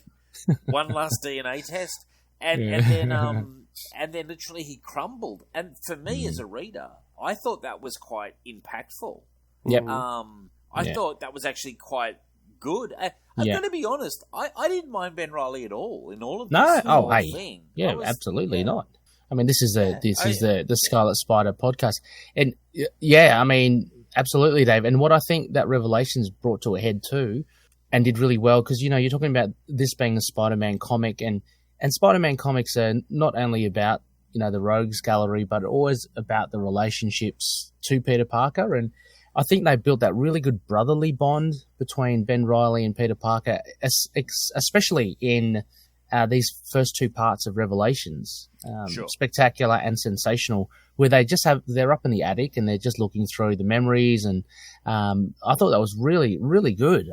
One last DNA test, and then literally he crumbled. And for me as a reader, I thought that was quite impactful. Yep. I thought that was actually quite good. I'm going to be honest, I didn't mind Ben Reilly at all in all of this thing. Yeah, absolutely not. I mean, this is the Scarlet Spider podcast. And I mean, absolutely, Dave. And what I think that Revelations brought to a head too, and did really well, because, you're talking about this being a Spider-Man comic, and Spider-Man comics are not only about, the Rogues Gallery, but always about the relationships to Peter Parker. And I think they built that really good brotherly bond between Ben Reilly and Peter Parker, especially in these first two parts of Revelations, Spectacular and Sensational, where they're up in the attic and they're just looking through the memories. And I thought that was really, really good,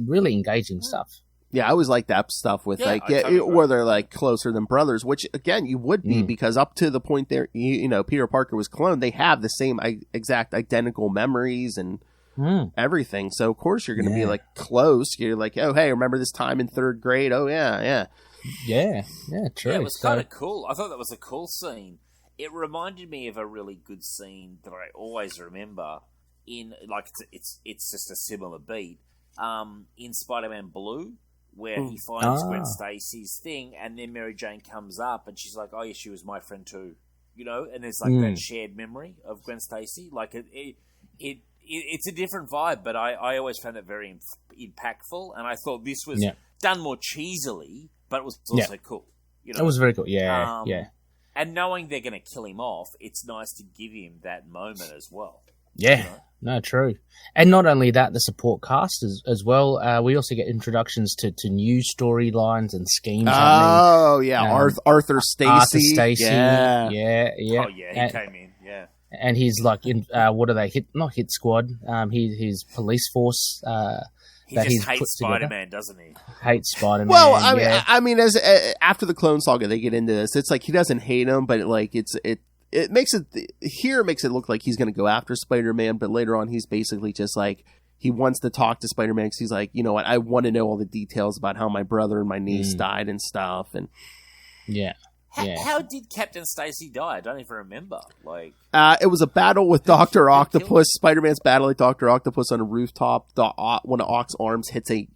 really engaging stuff. Yeah, I always like that stuff with where they're like closer than brothers, which again you would be because up to the point there, Peter Parker was cloned. They have the same exact identical memories and everything. So of course you're going to be like close. You're like, oh hey, remember this time in 3rd grade? Oh yeah, true. Yeah, it was kind of cool. I thought that was a cool scene. It reminded me of a really good scene that I always remember. It's just a similar beat. In Spider-Man Blue, where he finds Gwen Stacy's thing, and then Mary Jane comes up, and she's like, "Oh yeah, she was my friend too," and there's like that shared memory of Gwen Stacy. Like it's a different vibe, but I always found it very impactful, and I thought this was done more cheesily, but it was also cool. It was very cool. Yeah. And knowing they're going to kill him off, it's nice to give him that moment as well. Yeah. No, true. And not only that, the support cast as well. We also get introductions to new storylines and schemes. Oh, yeah. Arthur Stacey. Arthur Stacey. Yeah. Oh, yeah. He came in. Yeah. And he's like in, what are they? Not Hit Squad. His police force. He just hates Spider-Man, doesn't he? Hates Spider-Man. Well, I mean, as after the Clone Saga, they get into this. It's like he doesn't hate him, but like it makes it look like he's going to go after Spider-Man, but later on he's basically just like he wants to talk to Spider-Man because he's like, you know what, I want to know all the details about how my brother and my niece died and stuff. And how did Captain Stacy die? I don't even remember. Like, it was a battle with Dr. Octopus. Spider-Man's battling Dr. Octopus on a rooftop. One of Oc's arms hits a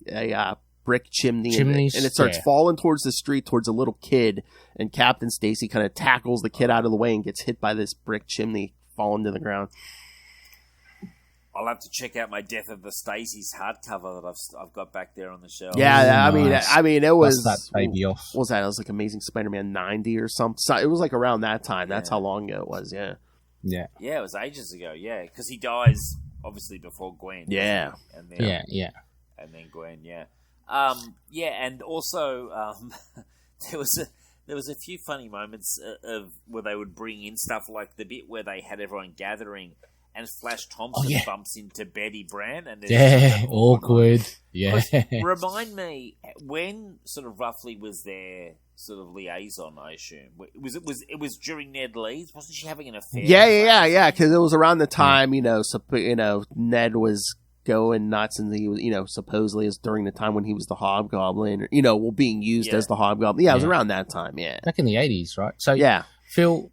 brick chimney and it starts falling towards the street towards a little kid, and Captain Stacy kind of tackles the kid out of the way and gets hit by this brick chimney falling to the ground. I'll have to check out my Death of the Stacys hardcover that I've got back there on the shelf. Yeah, I mean, it was that baby off. What was that? It was like Amazing Spider-Man 90 or something. So it was like around that time. That's how long ago it was. Yeah. It was ages ago. Yeah, because he dies obviously before Gwen. Yeah, and then, and then Gwen. And also there was a few funny moments of where they would bring in stuff like the bit where they had everyone gathering. And Flash Thompson bumps into Betty Brant. And awkward. Yeah. Remind me, when sort of roughly was their sort of liaison, I assume? It was during Ned Lee's? Wasn't she having an affair? Yeah, because it was around the time, Ned was going nuts, and he was, supposedly is during the time when he was the Hobgoblin, or, being used as the Hobgoblin. Yeah, it was around that time, Back in the 80s, right? So, Phil...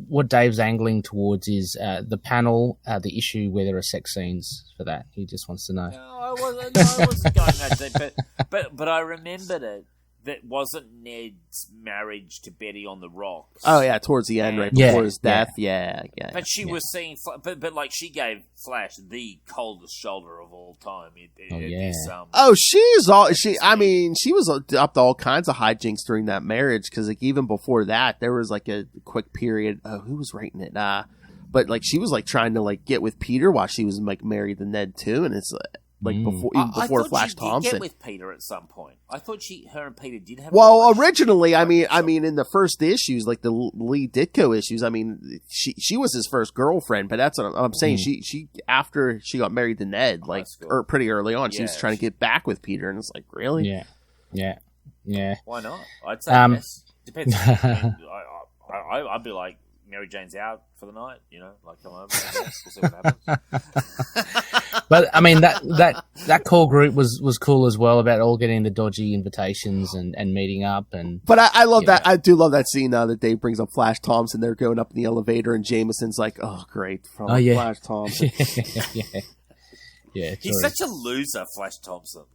what Dave's angling towards is the panel, the issue where there are sex scenes for that. He just wants to know. No, I wasn't going that deep, but I remembered it. That wasn't Ned's marriage to Betty on the rocks. Oh yeah, towards the end, right before his death. Yeah. But she was seeing, but like she gave Flash the coldest shoulder of all time. She was up to all kinds of hijinks during that marriage, because like even before that, there was like a quick period. Who was writing it? But like she was like trying to like get with Peter while she was like married to Ned too, and it's like before Flash Thompson. Get with Peter at some point. I thought her and Peter did have. Well, originally, I mean, in the first issues, like the Lee Ditko issues, I mean, she was his first girlfriend, but that's what I'm saying. She after she got married to Ned, or pretty early on, she was trying to get back with Peter, and it's like, really? Yeah. Why not? I'd say yes. Depends. I'd be like, Mary Jane's out for the night, come over. We'll see what happens. But I mean that core group was cool as well, about all getting the dodgy invitations and meeting up. And but I love that. I do love that scene that Dave brings up Flash Thompson. They're going up in the elevator, and Jameson's like, "Oh, great, Flash Thompson." yeah. He's such a loser, Flash Thompson.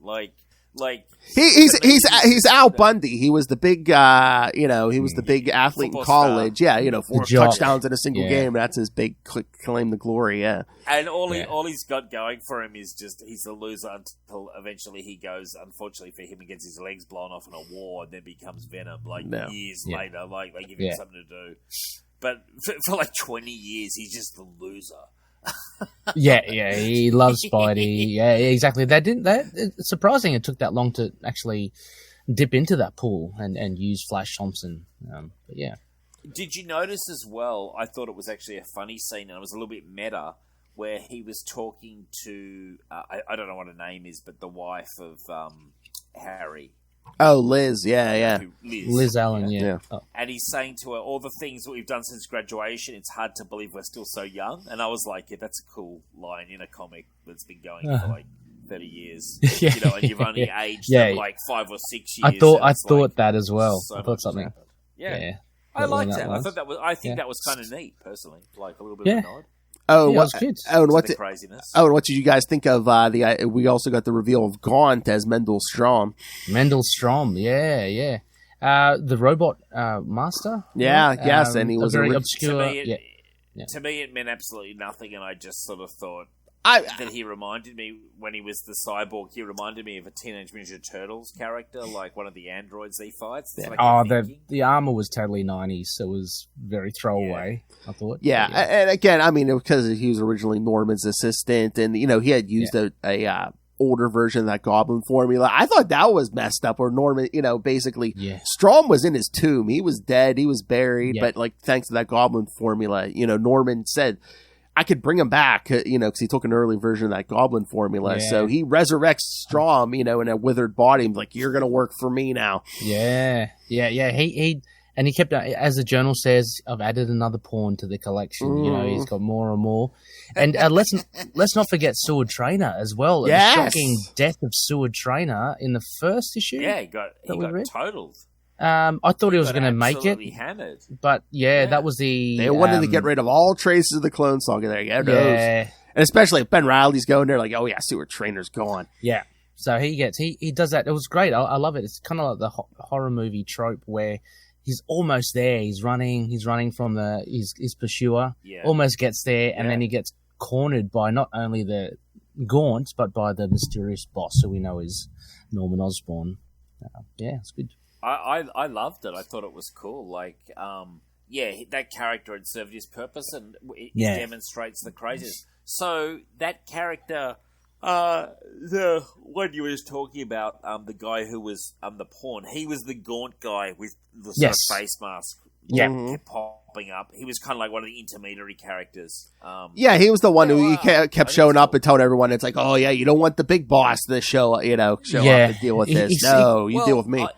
He's Al Bundy. He was the big he was the big athlete in college. Star. Yeah, 4 touchdowns in a single game. That's his big claim to glory. Yeah, and all he's got going for him is just he's a loser until eventually he goes. Unfortunately for him, he gets his legs blown off in a war and then becomes Venom. Years later, they give him something to do. But for like 20 years, he's just the loser. He loves Spidey. Yeah, exactly. It's surprising it took that long to actually dip into that pool and use Flash Thompson. But yeah. Did you notice as well? I thought it was actually a funny scene, and it was a little bit meta, where he was talking to I don't know what her name is, but the wife of Harry. Oh, Liz, yeah. Liz Allen, yeah. Oh. And he's saying to her, all the things that we've done since graduation, it's hard to believe we're still so young. And I was like, yeah, that's a cool line in a comic that's been going for like 30 years. Yeah. And you've only aged them like 5 or 6 years. I thought that as well. So I thought something. Yeah. I liked that. I think that was kind of neat, personally. Like a little bit of a nod. And what did you guys think of we also got the reveal of Gaunt as Mendel Strom. Mendel Strom, yeah. The robot master. Yeah, yes, and he was very obscure. To me, it meant absolutely nothing, and I just sort of thought that he reminded me, when he was the cyborg, he reminded me of a Teenage Mutant Ninja Turtles character, like one of the androids he fights. The armor was totally 90s, so it was very throwaway, I thought. Yeah, and again, I mean, because he was originally Norman's assistant, and, he had used a older version of that Goblin formula. I thought that was messed up, where Norman, basically, Strom was in his tomb. He was dead, he was buried, but, like, thanks to that Goblin formula, Norman said, I could bring him back, because he took an early version of that Goblin formula. Yeah. So he resurrects Strom, in a withered body. He's like, you're going to work for me now. Yeah. He kept, as the journal says, I've added another pawn to the collection. He's got more and more. And let's not forget Seward Trainer as well. Yes. The shocking death of Seward Trainer in the first issue. Yeah, he got totaled. I thought he was going to make it, hammered. But that was the... They wanted to get rid of all traces of the Clone Saga there. Yeah. And especially if Ben Reilly's going there, like, oh yeah, Seward Trainer's gone. Yeah. So he does that. It was great. I love it. It's kind of like the horror movie trope where he's almost there. He's running from his pursuer. Yeah. Almost gets there, and then he gets cornered by not only the Gaunt, but by the mysterious boss, who we know is Norman Osborn. It's good. I loved it. I thought it was cool. Like, that character had served his purpose, and it demonstrates the craziness. So that character, the one you were just talking about, the guy who was the pawn, he was the Gaunt guy with the sort of face mask. Kept popping up. He was kind of like one of the intermediary characters. He was the one who kept showing up and telling everyone, it's like, oh yeah, you don't want the big boss to show up and deal with this. You deal with me.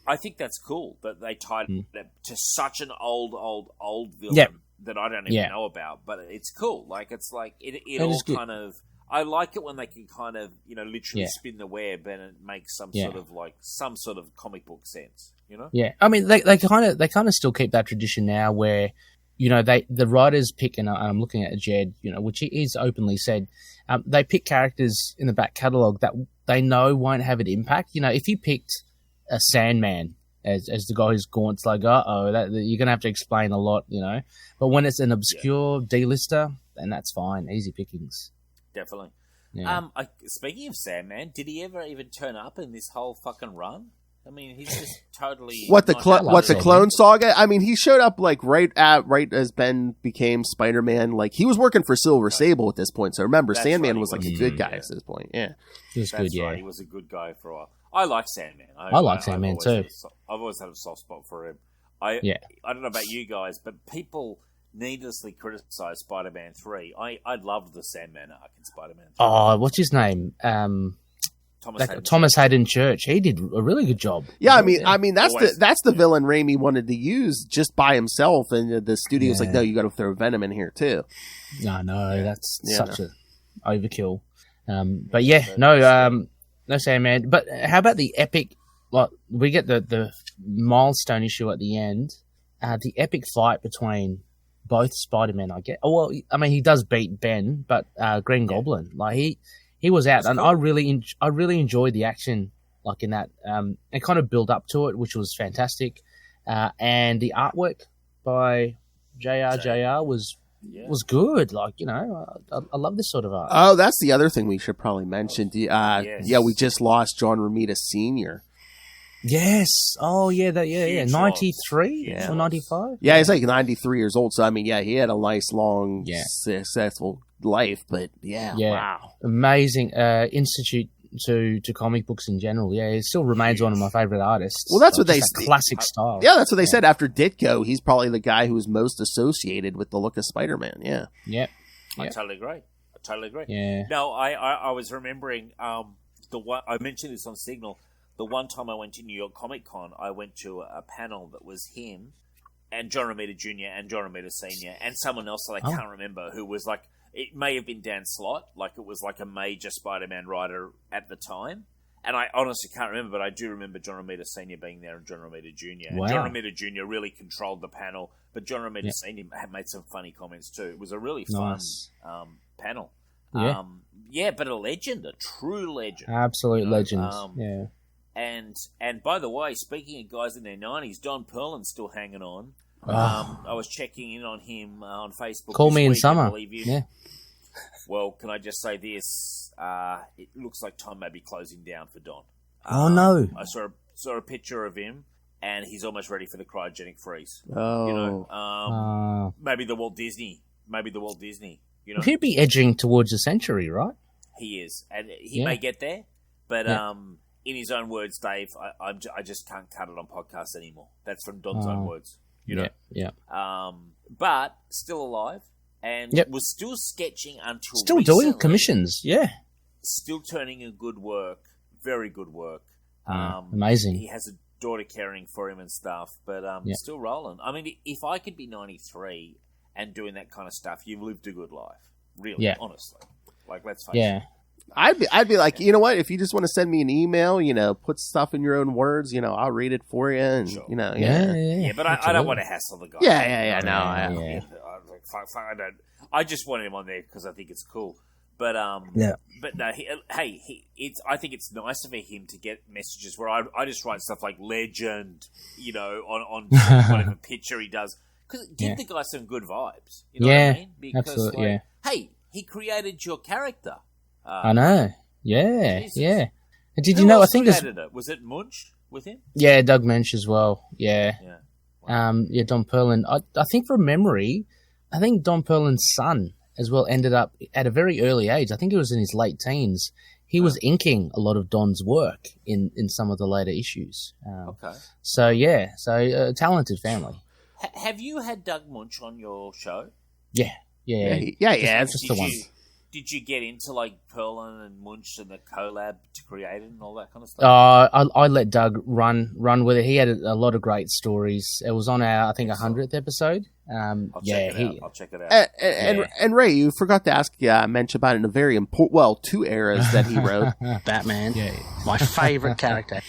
I think that's cool that they tied it to such an old villain that I don't even know about. But it's cool. Like, it's like it all kind of. I like it when they can kind of literally spin the web and it makes some sort of comic book sense. Yeah, I mean they kind of still keep that tradition now where the writers pick, and I'm looking at Jed, which he's openly said, they pick characters in the back catalogue that they know won't have an impact. If you picked a Sandman as the guy who's Gaunt's like, you're going to have to explain a lot, But when it's an obscure D-lister, then that's fine. Easy pickings. Definitely. Yeah. Speaking of Sandman, did he ever even turn up in this whole fucking run? I mean, he's just totally... What's the Clone Saga? I mean, he showed up like right as Ben became Spider-Man. Like, he was working for Silver Sable at this point. So remember, Sandman was like a good guy at this point. Yeah. He was good, Right. He was a good guy for a while. I like Sandman. I like Sandman too. I've always had a soft spot for him. I don't know about you guys, but people needlessly criticize Spider-Man 3. I loved the Sandman arc in Spider-Man 3. Oh, what's his name? Thomas Hayden Church. He did a really good job. Yeah, I mean that's the villain Raimi wanted to use just by himself, and the studio's like, no, you got to throw Venom in here too. No, that's such a overkill. But no Sandman. But how about the epic? Like, we get the milestone issue at the end. The epic fight between both Spider-Men, I guess. Oh, well, I mean, he does beat Ben, but Green Goblin, like he was out, and cool. I really enjoyed the action, like in that, and kind of build up to it, which was fantastic. And the artwork by JR was good. Like, I love this sort of art. Oh, that's the other thing we should probably mention. We just lost John Romita Sr. Yes. Oh, yeah. 93 or 95? Yeah, he's like 93 years old. So, I mean, he had a nice, long, successful life. But, wow. Amazing institute to comic books in general. Yeah, he still remains one of my favorite artists. Well, that's what they said. Classic style. Yeah, that's what they said. After Ditko, he's probably the guy who was most associated with the look of Spider-Man. Yeah. Yeah. I totally agree. Yeah. No, I was remembering... the one I mentioned this on Signal. The one time I went to New York Comic Con, I went to a panel that was him and John Romita Jr. and John Romita Sr. and someone else that I can't remember who was like, it may have been Dan Slott, like it was like a major Spider-Man writer at the time. And I honestly can't remember, but I do remember John Romita Sr. being there and John Romita Jr. Wow. And John Romita Jr. really controlled the panel, but John Romita Sr. had made some funny comments too. It was a really fun panel. Yeah. But a legend, a true legend. Absolute legend. Yeah. And by the way, speaking of guys in their 90s, Don Perlin's still hanging on. I was checking in on him on Facebook. Call me in summer. Yeah. Well, can I just say this? It looks like time may be closing down for Don. No. I saw a picture of him, and he's almost ready for the cryogenic freeze. Oh. You know, maybe the Walt Disney. You know, he'd be edging towards a century, right? He is, and he may get there. But in his own words, Dave, I just can't cut it on podcasts anymore. That's from Don's own words. You know? Yeah. But still alive. And was still sketching until still recently. Doing commissions, Still turning in good work, very good work. Amazing. He has a daughter caring for him and stuff, but still rolling. I mean, if I could be 93 and doing that kind of stuff, you've lived a good life, really, honestly. Like, let's face it. I'd be like, you know what? If you just want to send me an email, you know, put stuff in your own words, you know, I'll read it for you, and you know, but I don't want to hassle the guy. I don't. I just want him on there because I think it's cool. But but no, I think it's nicer for him to get messages where I just write stuff like legend, you know, on whatever picture he does, because give the guy some good vibes. You know what I mean? Because absolutely. Hey, he created your character. I know. Yeah, Jesus. yeah. And did Who you know? I else think created it? Was it Munch with him? Yeah, Doug Mensch as well. Yeah. Wow. Don Perlin. I think from memory, I think Don Perlin's son as well ended up at a very early age. I think it was in his late teens. He was inking a lot of Don's work in some of the later issues. Okay. So talented family. Have you had Doug Munch on your show? Yeah. It's just the one. Did you get into like Perlin and Munch and the collab to create it and all that kind of stuff? I let Doug run with it. He had a lot of great stories. It was on our, I think, 100th episode. I'll check it out. And Ray, you forgot to ask Mensch about in a very important, two eras that he wrote. Batman, my favorite character.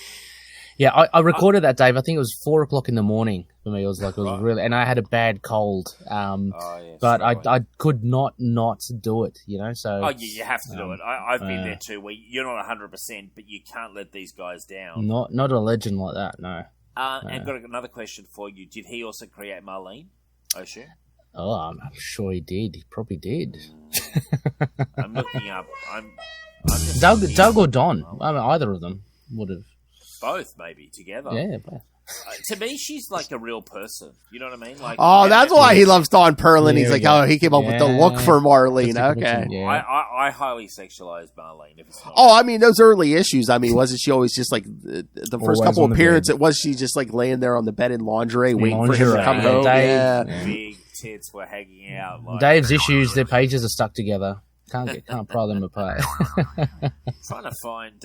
Yeah, I recorded that, Dave. I think it was 4:00 in the morning for me. It was really, and I had a bad cold. But I could not do it, you know. So you have to do it. I've been there too, where you're not 100%, but you can't let these guys down. Not a legend like that, no. And got another question for you. Did he also create Marlene? I assume. Oh, I'm sure he did. He probably did. I'm looking up. I'm just Doug or Don. I mean, either of them would have. Both, maybe, together. Yeah, both. To me, she's like a real person. You know what I mean? Like, that's why he loves Don Perlin. He's like, he came up with the look for Marlene. Okay. Yeah. I highly sexualize Marlene. If it's not I mean, those early issues, I mean, wasn't she always just like, the first couple of appearances, was she just like laying there on the bed in lingerie waiting for him to come home? Big tits were hanging out. Like, Dave's issues, their pages are stuck together. Can't pry them apart. Trying to find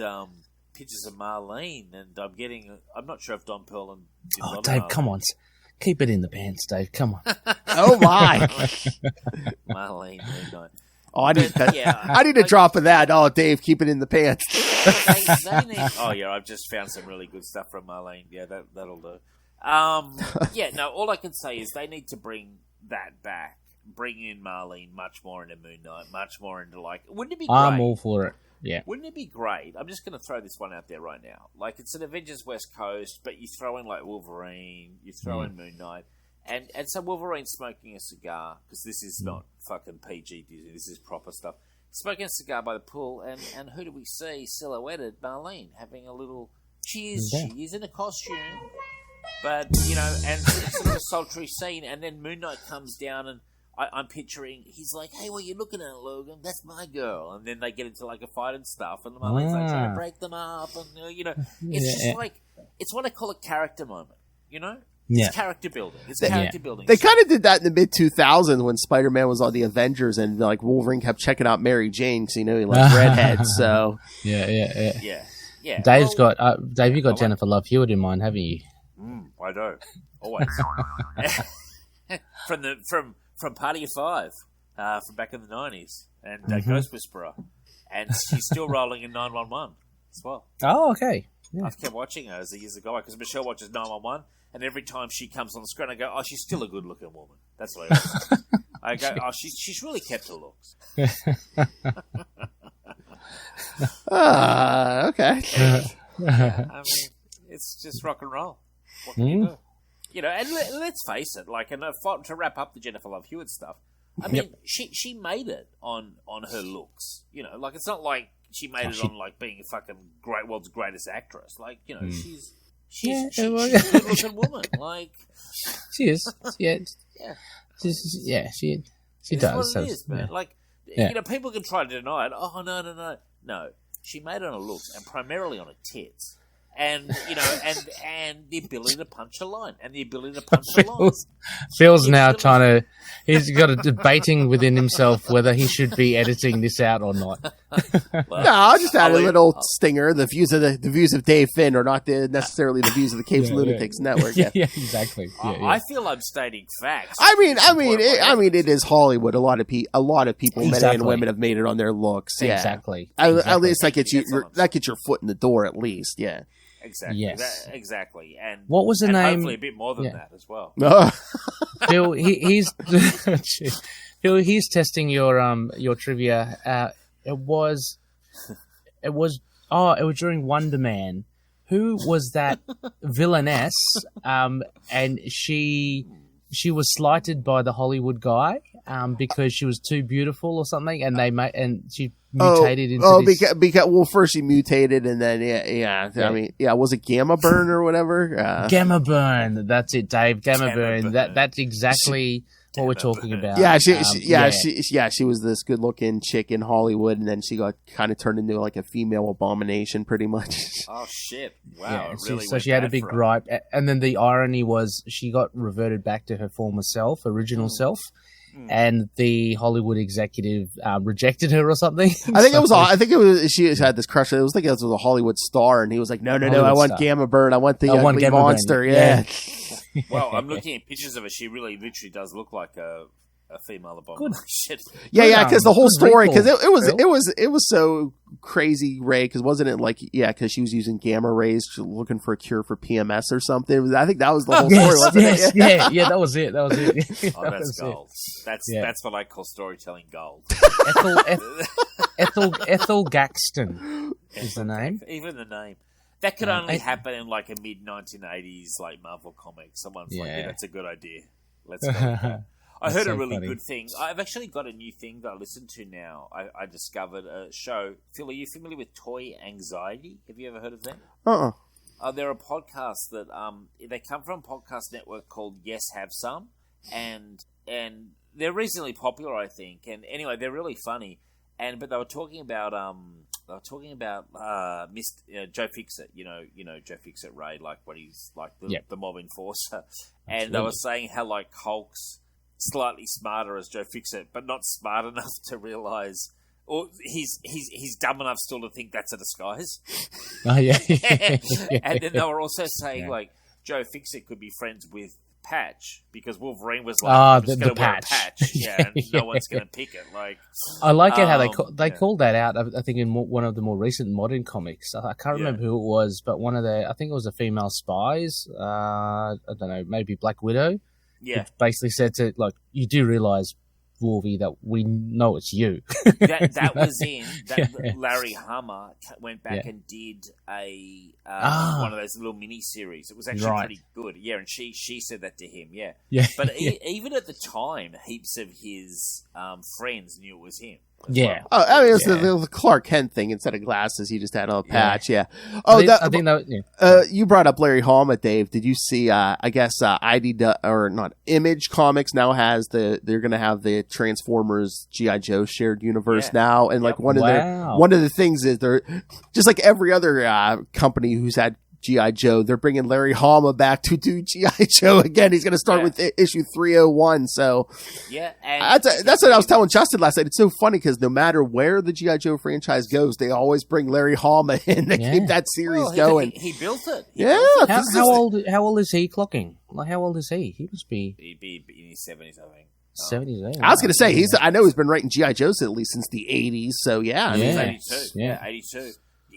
pictures of Marlene, and I'm not sure if Don Perlin did Dave, Marlene. come on. Keep it in the pants, Dave. Come on. Oh, my. Marlene, midnight. I need a drop of that. Oh, Dave, keep it in the pants. they need, I've just found some really good stuff from Marlene. Yeah, that'll do. All I can say is they need to bring that back. Bring in Marlene much more into Moon Knight, much more into wouldn't it be great? I'm all for it. Yeah. Wouldn't it be great? I'm just going to throw this one out there right now. Like, it's an Avengers West Coast, but you throw in, like, Wolverine, you throw in Moon Knight, and so Wolverine's smoking a cigar, because this is not fucking PG Disney, this is proper stuff. Smoking a cigar by the pool, and who do we see silhouetted? Marlene, having a little... She is in a costume, but, you know, and sort of a sultry scene, and then Moon Knight comes down and I'm picturing, he's like, hey, what are you looking at, Logan? That's my girl. And then they get into, like, a fight and stuff, and Marlene's like trying to break them up, and, you know, it's just like, it's what I call a character moment, you know? It's character building. They kind of did that in the mid-2000s when Spider-Man was on the Avengers and like Wolverine kept checking out Mary Jane because he knew he liked redheads. So yeah. Dave, you got Jennifer Love Hewitt in mind, haven't you? I do. Always. from Party of Five, from back in the 90s, and Ghost Whisperer, and she's still rolling in 911 as well. Oh, okay. Yeah. I've kept watching her as the years go because Michelle watches 911, and every time she comes on the screen, I go, "Oh, she's still a good-looking woman." That's what I go. "Oh, she's really kept her looks." Okay. I mean, it's just rock and roll. What can you do? You know, and let's face it. Like, to wrap up the Jennifer Love Hewitt stuff, I mean, she made it on her looks. You know, like it's not like she made it on like being a fucking world's greatest actress. Like, you know, she's a good-looking woman. Like, she is. Yeah. She does. What it is, man. Like, you know, people can try to deny it. Oh, no. She made it on her looks and primarily on her tits. And, you know, and the ability to punch a line. Phil's now he's got a debating within himself whether he should be editing this out or not. No, I'll just add a little stinger. The views of Dave Finn are not necessarily the views of the Capes and Lunatics network. Yeah, exactly. I feel I'm stating facts. I mean, it is Hollywood. A lot of people, men and women, have made it on their looks. Yeah. Exactly. At least that gets your foot in the door. At least, yeah. Exactly. Yes. Exactly. And what was the name? Hopefully a bit more than that as well. Phil, he's testing your trivia. It was during Wonder Man. Who was that villainess? And she was slighted by the Hollywood guy because she was too beautiful or something, and she mutated into this. Because first she mutated, and then I mean, was it Gamma Burn or whatever? Gamma Burn, that's it, Dave. Gamma Burn. That's exactly what we're talking about. She was this good-looking chick in Hollywood, and then she got kind of turned into like a female abomination, pretty much. Oh shit! Wow. Yeah, so she had a big gripe, and then the irony was she got reverted back to her former self, original self. And the Hollywood executive rejected her or something. I think it was. She had this crush. It was like it was a Hollywood star, and he was like, "No, I want Gamma Burn. I want the ugly monster." Burn. Yeah. Well, I'm looking at pictures of her. She literally does look like a female abomination. Yeah, because the whole story, because it was so crazy, Ray. Because wasn't it like because she was using gamma rays looking for a cure for PMS or something? I think that was the whole story. Wasn't it? Yeah, that was it. Oh, that's gold. That's what I call storytelling gold. Ethel Gaxton is the name. Even the name. That could only happen in like a mid-1980s like Marvel comic. Someone's like, that's a good idea. Let's go. I heard a really good thing. I've actually got a new thing that I listen to now. I discovered a show. Phil, are you familiar with Toy Anxiety? Have you ever heard of them? They're a podcast that they come from a podcast network called Yes Have Some, and they're reasonably popular, I think. And anyway, they're really funny. But they were talking about Joe Fixit. You know Joe Fixit, Ray, like when he's like the mob enforcer. And they were saying how like Hulk's slightly smarter as Joe Fixit, but not smart enough to realise, or he's dumb enough still to think that's a disguise. Oh yeah. And then they were also saying like Joe Fixit could be friends with Patch because Wolverine was like, I'm just going to wear a patch, and no one's going to pick it. Like, I like it how they called that out. I think in one of the more recent modern comics. I can't remember who it was, but I think it was a female spies. I don't know, maybe Black Widow. Yeah, basically said to like, you do realize, Wolvie, that we know it's you. that was in that Larry Hama went back and did a one of those little mini series. It was actually pretty good. Yeah, and she said that to him. Yeah. But even at the time, heaps of his friends knew it was him. Yeah. Well. Oh, I mean, it was the Clark Kent thing. Instead of glasses, he just had a patch. Yeah. Oh, I think that. Yeah. You brought up Larry Hama, Dave. Did you see? I guess Image Comics now has they're going to have the Transformers G.I. Joe shared universe now, and like one of the things is they're just like every other company who's had G.I. Joe. They're bringing Larry Hama back to do G.I. Joe again. He's going to start with issue 301. So yeah, and that's what I was telling Justin last night. It's so funny because no matter where the G.I. Joe franchise goes, they always bring Larry Hama in to keep that series going. He built it. How old is he clocking? Like, how old is he? He must be... He'd be in his 70s, I think. 70s, I was going to say, I know he's been writing G.I. Joes at least since the 80s, so yeah. I mean, he's 82. Yeah, 82.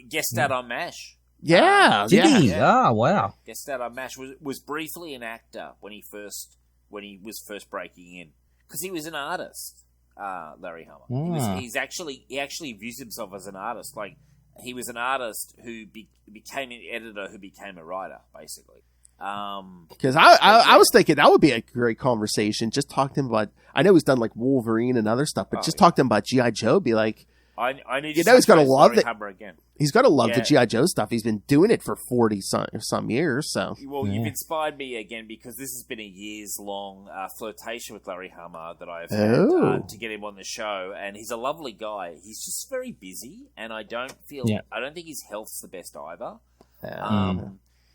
Guest starred on MASH. Yeah. Did he? Oh, wow. Guest starred on MASH. Was briefly an actor when he was first breaking in. Because he was an artist, Larry Hama. He actually views himself as an artist. Like, he was an artist who became an editor who became a writer, basically. Because I was thinking that would be a great conversation. Just talk to him about. I know he's done like Wolverine and other stuff, but talk to him about G.I. Joe. Be like, I need. He's got to love it. Again. He's got to love the G.I. Joe stuff. He's been doing it for 40 some years. So you've inspired me again because this has been a years-long flirtation with Larry Hama that I've had to get him on the show, and he's a lovely guy. He's just very busy, and I don't think his health's the best either.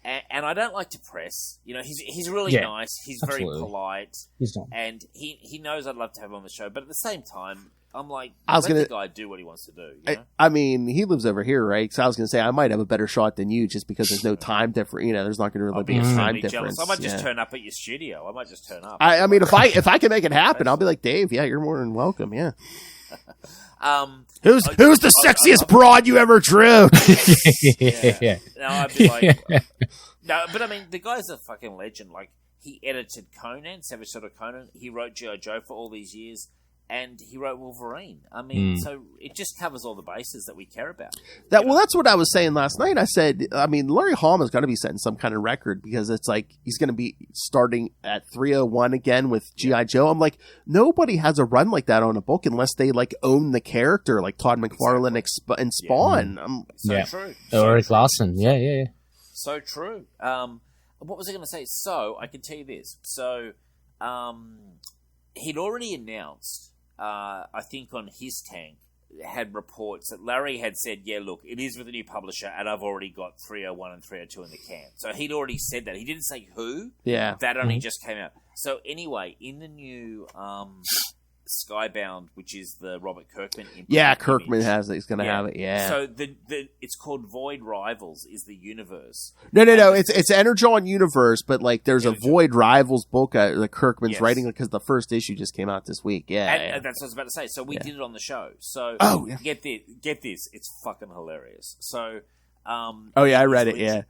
And I don't like to press. You know, he's really nice. He's very polite. And he knows I'd love to have him on the show. But at the same time, I'm like, let the guy do what he wants to do. You know? I mean, he lives over here, right? So I was going to say, I might have a better shot than you just because there's no time difference. You know, there's not going to really be a time difference. I might just turn up at your studio. I might just turn up. I mean, if I can make it happen, I'll be like, Dave, you're more than welcome. Yeah. Who's the sexiest broad you ever drew? Yeah. No, I'd be like, no, but I mean, the guy's a fucking legend. Like, he edited Conan, Savage Sword of Conan. He wrote G.I. Joe for all these years, and he wrote Wolverine. I mean, so it just covers all the bases that we care about. That's what I was saying last night. I said, I mean, Larry Hama's got to be setting some kind of record because it's like he's going to be starting at 301 again with G.I. Joe. I'm like, nobody has a run like that on a book unless they like own the character, like Todd McFarlane and Spawn. True. Eric Larson. Yeah. So true. What was I going to say? So I can tell you this. So he'd already announced. I think on his tank, had reports that Larry had said, yeah, look, it is with a new publisher, and I've already got 301 and 302 in the can. So he'd already said that. He didn't say who. Yeah. That only just came out. So anyway, in the new Skybound, which is the Robert Kirkman image. Yeah, Kirkman has it. He's going to have it, yeah. So it's called Void Rivals is the universe. No. It's Energon Universe, but like there's a Void Rivals book that Kirkman's writing because the first issue just came out this week. Yeah, that's what I was about to say. So we did it on the show. So get this. It's fucking hilarious. So I read it, yeah.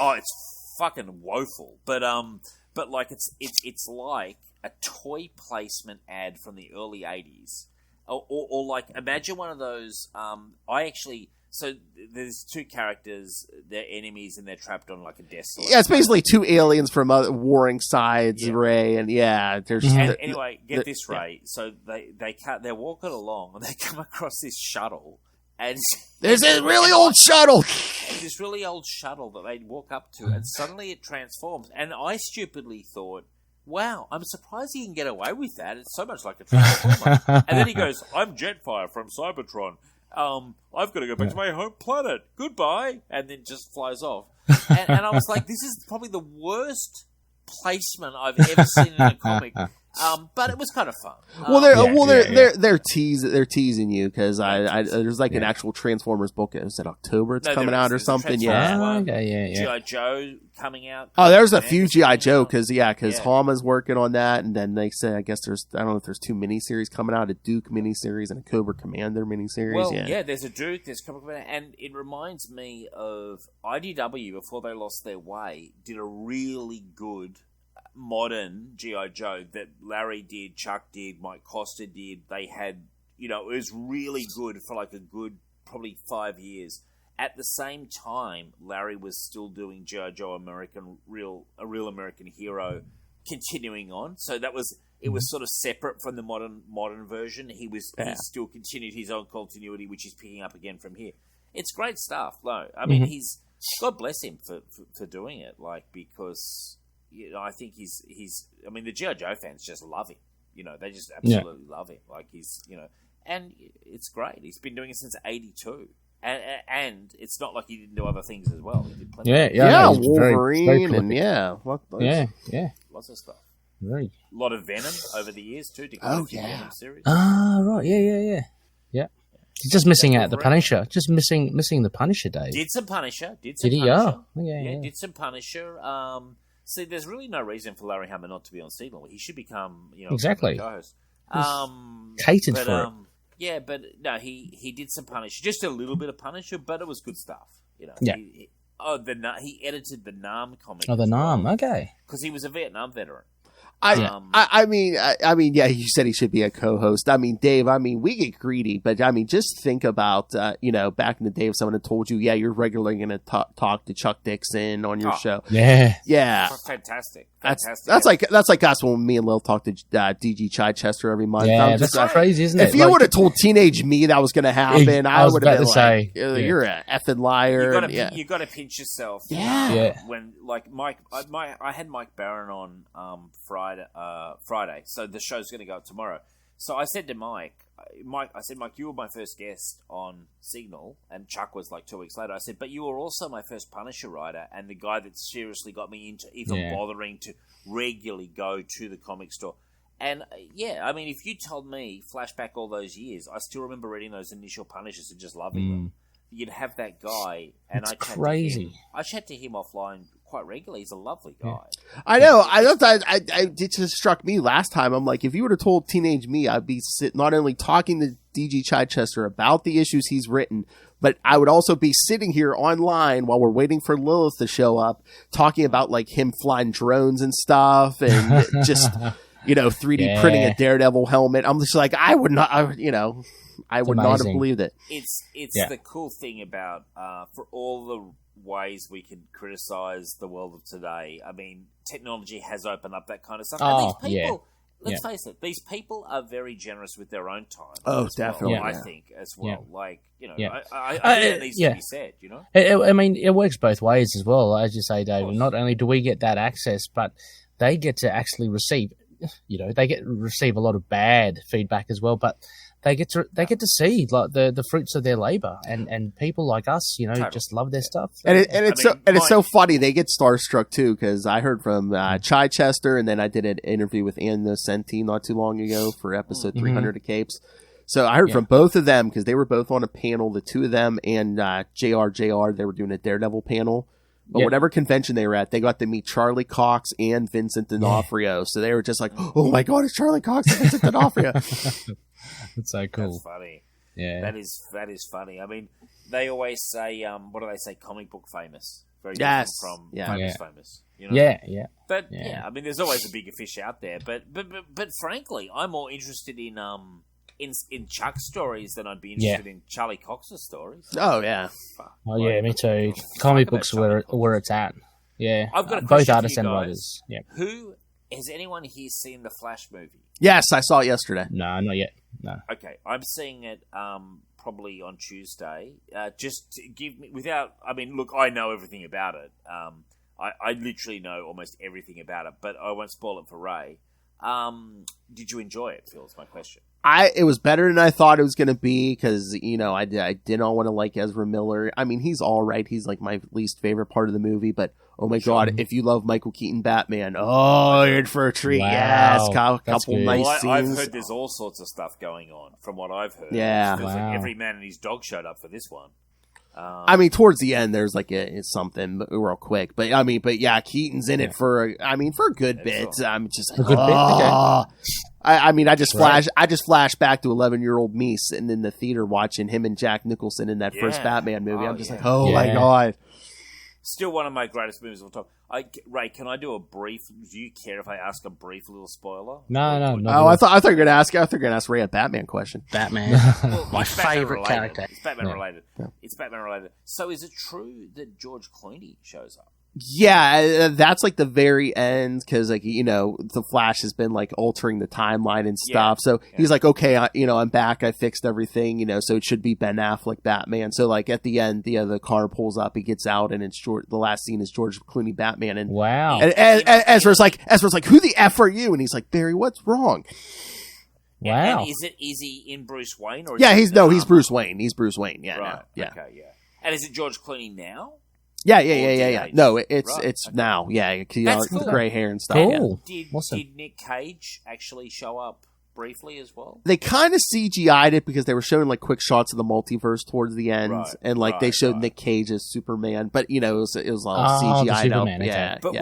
Oh, it's fucking woeful. But like it's like a toy placement ad from the early 80s. Or like, imagine one of those, so there's two characters, they're enemies, and they're trapped on like a desolate... Yeah, it's basically two aliens from warring sides, Ray, and there's... Anyway, get this, Ray. So they're walking along, and they come across this shuttle, and... There's this really old shuttle! This really old shuttle that they walk up to, and suddenly it transforms. And I stupidly thought, wow, I'm surprised he can get away with that. It's so much like a Transformer. And then he goes, I'm Jetfire from Cybertron. I've got to go back to my home planet. Goodbye. And then just flies off. And I was like, this is probably the worst placement I've ever seen in a comic. But it was kind of fun. They're teasing you because there's like an actual Transformers book. Is it October? It's coming out or something. Yeah. G.I. Joe coming out. Oh, there's a few G.I. Joe because Hama's working on that, and then they say I don't know if there's two miniseries coming out, a Duke miniseries and a Cobra Commander miniseries. Well, there's a Duke, there's Cobra Commander, and it reminds me of IDW before they lost their way. Did a really good modern G.I. Joe that Larry did, Chuck did, Mike Costa did. They had, it was really good for like a good probably 5 years. At the same time, Larry was still doing G.I. Joe a real American hero, continuing on. So it was sort of separate from the modern version. He still continued his own continuity, which he's picking up again from here. It's great stuff. No, I mean he's God bless him for doing it. Like because. I think he's. I mean, the G.I. Joe fans just love him. They just absolutely love him. Like and it's great. He's been doing it since '82. And it's not like he didn't do other things as well. He did plenty. Yeah, of Wolverine, and lots of stuff. Very. A lot of Venom over the years too. Venom series. Ah, right. Yeah. He's just missing out the Punisher. Just missing the Punisher, Dave. Did some Punisher. Did he? Oh, yeah. Did some Punisher. See, there's really no reason for Larry Hama not to be on Signal. He should become, exactly. Co-host. Catered for it. Yeah, but no, he did some Punisher, just a little bit of Punisher, but it was good stuff. Yeah. He edited the Nam comic. Oh, the Nam, okay. Because he was a Vietnam veteran. I mean, yeah, you said he should be a co-host. I mean, Dave, we get greedy, but just think about, back in the day if someone had told you, yeah, you're regularly going to talk to Chuck Dixon on your show. Yeah. Yeah. Fantastic. That's like us when me and Lil talk to DG Chichester every month. Yeah, that's crazy, isn't it? If you would have told teenage me that was going to happen, I would have been like, you're a effing liar. You got to pinch yourself. Yeah. When, like, I had Mike Barron on Friday, so the show's going to go up tomorrow. So I said to Mike, you were my first guest on Signal, and Chuck was like 2 weeks later. I said, but you were also my first Punisher writer, and the guy that seriously got me into even bothering to regularly go to the comic store. And if you told me, flashback all those years, I still remember reading those initial Punishers and just loving them. You'd have that guy, and it's crazy. I chat to him offline quite regularly. He's a lovely guy. I know. It just struck me last time. I'm like, if you would have told teenage me, I'd be not only talking to DG Chichester about the issues he's written, but I would also be sitting here online while we're waiting for Lilith to show up, talking about like him flying drones and stuff, and just 3D printing a Daredevil helmet. I'm just like, I would not. I would not have believed it. It's the cool thing about for all the ways we can criticize the world of today. I mean, technology has opened up that kind of stuff. And these people, let's face it, these people are very generous with their own time. Oh, definitely. I think as well. Like, I think it needs to be said, it works both ways as well. As you say, David, not only do we get that access, but they get to actually receive, receive a lot of bad feedback as well, but they get to see like the fruits of their labor, and people like us, just love their stuff. And it's so funny. They get starstruck too, because I heard from Chichester, and then I did an interview with Ann Nocenti not too long ago for episode 300 of Capes. So I heard from both of them because they were both on a panel. The two of them and JR, they were doing a Daredevil panel. But whatever convention they were at, they got to meet Charlie Cox and Vincent D'Onofrio. So they were just like, "Oh my God, it's Charlie Cox and Vincent D'Onofrio." That's so cool. That's funny. Yeah, that is funny. I mean, they always say, what do they say? Comic book famous. Very different from famous. Yeah. But I mean, there's always a bigger fish out there. But frankly, I'm more interested in Chuck's stories than I'd be interested in Charlie Cox's stories. Oh yeah. Me too. Comic books where it's at. Yeah, I've got a both artists and writers. Yeah. Who has anyone here seen the Flash movie? Yes, I saw it yesterday. No, not yet. No. Okay, I'm seeing it probably on Tuesday. Just to give me without. I mean, look, I know everything about it. I literally know almost everything about it, but I won't spoil it for Ray. Did you enjoy it, Phil? Is my question. It was better than I thought it was going to be because, I did not want to like Ezra Miller. I mean, he's all right. He's like my least favorite part of the movie, but oh my God, if you love Michael Keaton Batman, you're in for a treat. Wow. Yes, couple nice scenes. I've heard there's all sorts of stuff going on from what I've heard. Yeah. It feels like every man and his dog showed up for this one. I mean, towards the end, there's like something real quick, but Keaton's in it for a good bit. I'm just like, a good bit. Okay. I just flash back to 11-year-old me sitting in the theater watching him and Jack Nicholson in that first Batman movie. I'm just like, my God. Still one of my greatest movies of all time. Ray, can I do a brief? Do you care if I ask a brief little spoiler? No. Oh, I thought you were going to ask. I thought you were going to ask Ray a Batman question. Batman, my favorite character. It's Batman related. Yeah. It's Batman related. So, is it true that George Clooney shows up? Yeah, that's like the very end because the Flash has been like altering the timeline and stuff. So he's like, okay, I'm back. I fixed everything. So it should be Ben Affleck Batman. So like at the end, the car pulls up, he gets out, and it's the last scene is George Clooney Batman. And wow, and Ezra's like, who the F are you? And he's like, Barry, what's wrong? Wow. And is he in Bruce Wayne? Or Yeah, he's Bruce Wayne. He's Bruce Wayne. Yeah, right. no, yeah. Okay, yeah. And is it George Clooney now? Yeah. No, it's now. Yeah, That's cool. the gray hair and stuff. Cool. Yeah. Did Nick Cage actually show up briefly as well? They kind of CGI'd it because they were showing like quick shots of the multiverse towards the end, and like they showed Nick Cage as Superman, but it was all CGI'd out. Okay. Yeah, but yeah.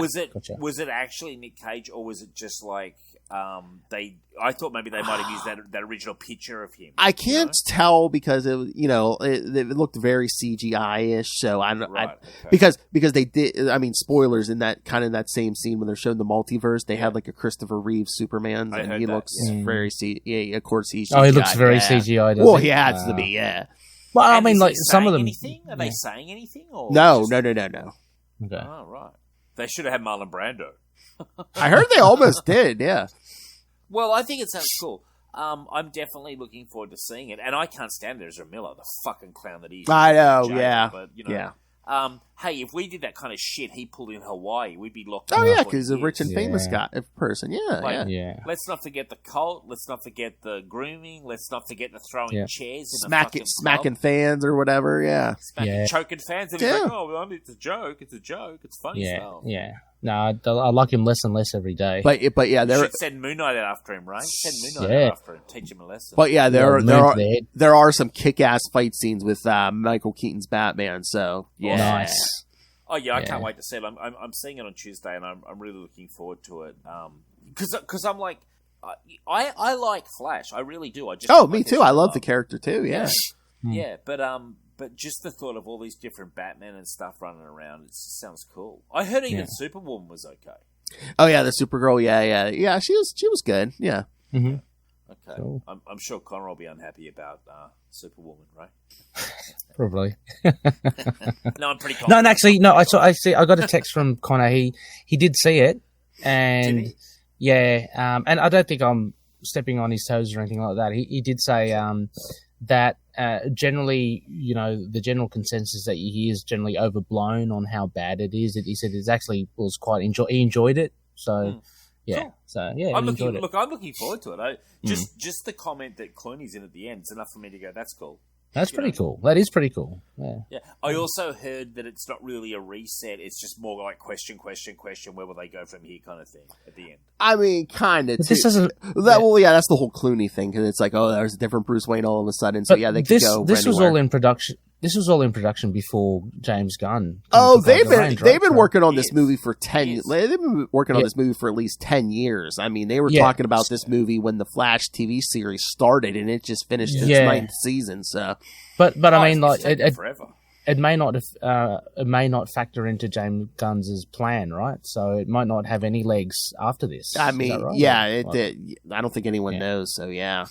was it actually Nick Cage, or was it just like I thought maybe they might have used that original picture of him. I can't tell because it looked very CGI-ish. So because they did. I mean, spoilers in that same scene when they're showing the multiverse, they had like a Christopher Reeve Superman, and he looks very of course he's. CGI, he looks very CGI. Well, he has to be. Yeah. Well, I mean, like some of them. Anything? Are they saying anything? Or no. Okay. Oh, right. They should have had Marlon Brando. I heard they almost did. Yeah. Well, I think it sounds cool. I'm definitely looking forward to seeing it, and I can't stand Ezra Miller, the fucking clown that he is. I know, jail, yeah, but, yeah. Hey, if we did that kind of shit he pulled in Hawaii, we'd be locked. Oh yeah, because he's a rich and famous person. Yeah. Let's not forget the cult. Let's not forget the grooming. Let's not forget the throwing chairs, smacking fans or whatever. Yeah, choking fans. And he's like, "Oh, well, it's a joke. It's a joke. It's funny stuff." Yeah. No, I like him less and less every day. But yeah, you should send Moon Knight out after him, right? Send Moon Knight out after him, teach him a lesson. But yeah, there are some kick-ass fight sscenes with Michael Keaton's Batman. So yeah, nice. Oh yeah, I can't wait to see it. I'm seeing it on Tuesday, and I'm really looking forward to it. Because I'm like, I like Flash. I really do. Me too. I love the character too. Yeah. Yeah, but just the thought of all these different Batman and stuff running around, it sounds cool. I heard even Superwoman was okay. Oh yeah, the Supergirl. Yeah. She was good. Yeah. Mm-hmm. Okay. Cool. I'm sure Connor will be unhappy about Superwoman, right? Probably. No, I'm pretty confident. No, and actually, no. I got a text from Connor. He did see it, and and I don't think I'm stepping on his toes or anything like that. He did say that generally, the general consensus that you hear is generally overblown on how bad it is. He said it was quite he enjoyed it. So cool. So yeah, I'm looking forward to it. Just the comment that Clooney's in at the end is enough for me to go, that's cool. That's pretty cool. That is pretty cool. Yeah. I also heard that it's not really a reset. It's just more like question. Where will they go from here, kind of thing at the end. I mean, kind of. This doesn't. That's the whole Clooney thing because it's like, oh, there's a different Bruce Wayne all of a sudden. So they could go. This was all in production. This was all in production before James Gunn. They've been working on this movie for 10. They've been working on this movie for at least 10 years. I mean, they were talking about this movie when the Flash TV series started, and it just finished its 9th season. So, but I mean, like forever. It may not factor into James Gunn's plan, right? So it might not have any legs after this. I mean, right? I don't think anyone knows. So yeah.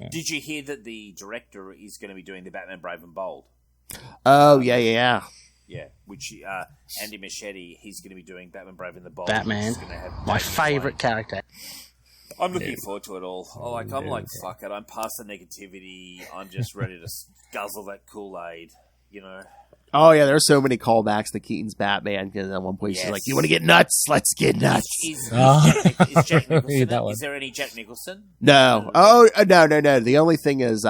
Did you hear that the director is going to be doing the Batman Brave and Bold? Oh, yeah. Yeah, which Andy Muschietti, he's going to be doing Batman Brave and the Bold. Batman, my favourite character. I'm looking forward to it all. I'm like, fuck it. I'm past the negativity. I'm just ready to guzzle that Kool-Aid, Oh, yeah, there's so many callbacks to Keaton's Batman because at one point she's like, you want to get nuts? Let's get nuts. Is Jack Nicholson is there any Jack Nicholson? No. Oh, no. The only thing is